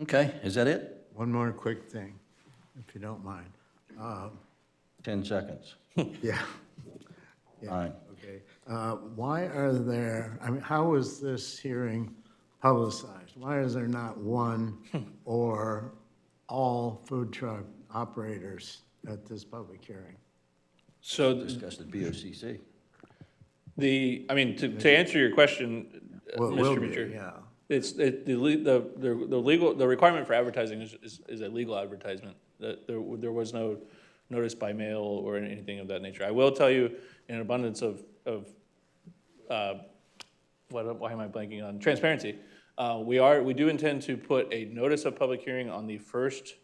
okay, is that it? One more quick thing, if you don't mind. 10 seconds. Yeah. Yeah, Fine. okay. Why are there, I mean, how was this hearing publicized? Why is there not one or all food truck operators at this public hearing? So Discussed at BOCC. I mean, to answer your question, Will Mr. be, Beecher, yeah. the requirement for advertising is a legal advertisement. There was no notice by mail or anything of that nature. I will tell you, in an abundance of why am I blanking on transparency? We do intend to put a notice of public hearing on the first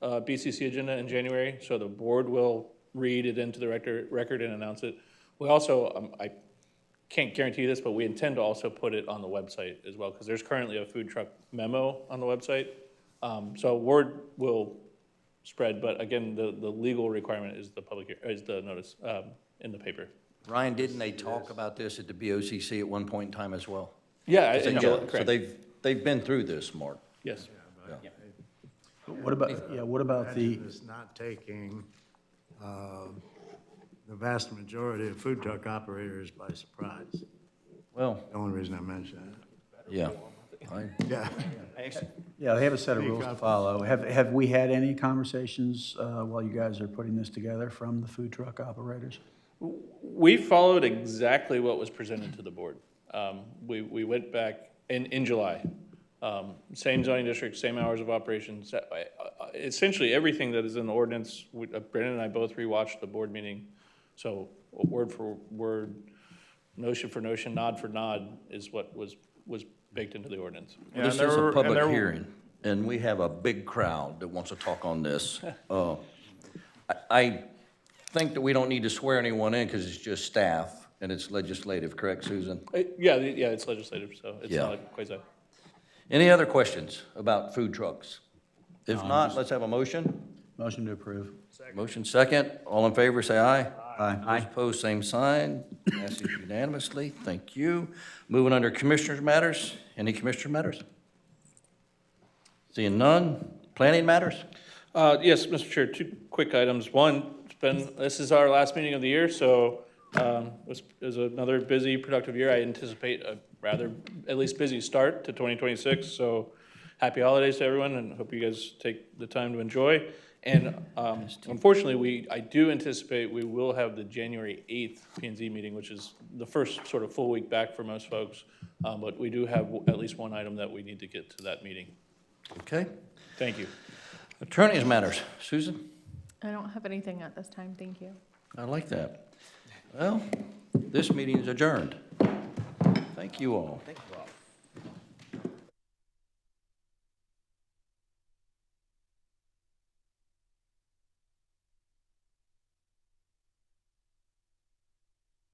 BCC agenda in January, so the board will read it into the record and announce it. We also, I can't guarantee this, but we intend to also put it on the website as well, because there's currently a food truck memo on the website. So word will spread, but again, the legal requirement is the notice in the paper. Ryan, didn't they talk about this at the BOCC at one point in time as well? Yeah, So correct. they've been through this, Mark. Yes. What about the, Imagine it's not taking the vast majority of food truck operators by surprise. Well, The only reason I mention yeah. it. Yeah. yeah, they have a set of rules to follow. Have we had any conversations while you guys are putting this together from the food truck operators? We followed exactly what was presented to the board. We went back in July. Same zoning district, same hours of operations. Essentially, everything that is in the ordinance, Brendan and I both rewatched the board meeting. So word for word, notion for notion, nod for nod is what was baked into the ordinance. This is a public hearing, and we have a big crowd that wants to talk on this. I think that we don't need to swear anyone in because it's just staff and it's legislative, correct, Susan? Yeah, it's legislative, so it's Yeah. not like quasi. Any other questions about food trucks? If not, let's have a motion. Motion to approve. Motion second. All in favor, say aye. Aye. Those opposed, same sign. Passes unanimously. Thank you. Moving under Commissioners' matters. Any Commissioner matters? Seeing none. Planning matters? Yes, Mr. Chair, two quick items. One, this is our last meeting of the year, so it was another busy, productive year. I anticipate a rather, at least busy start to 2026, so happy holidays to everyone, and hope you guys take the time to enjoy. And unfortunately, I do anticipate we will have the January 8th P&Z meeting, which is the first sort of full week back for most folks, but we do have at least one item that we need to get to that meeting. Okay. Thank you. Attorneys' matters. Susan? I don't have anything at this time, thank you. I like that. Well, this meeting is adjourned. Thank you all.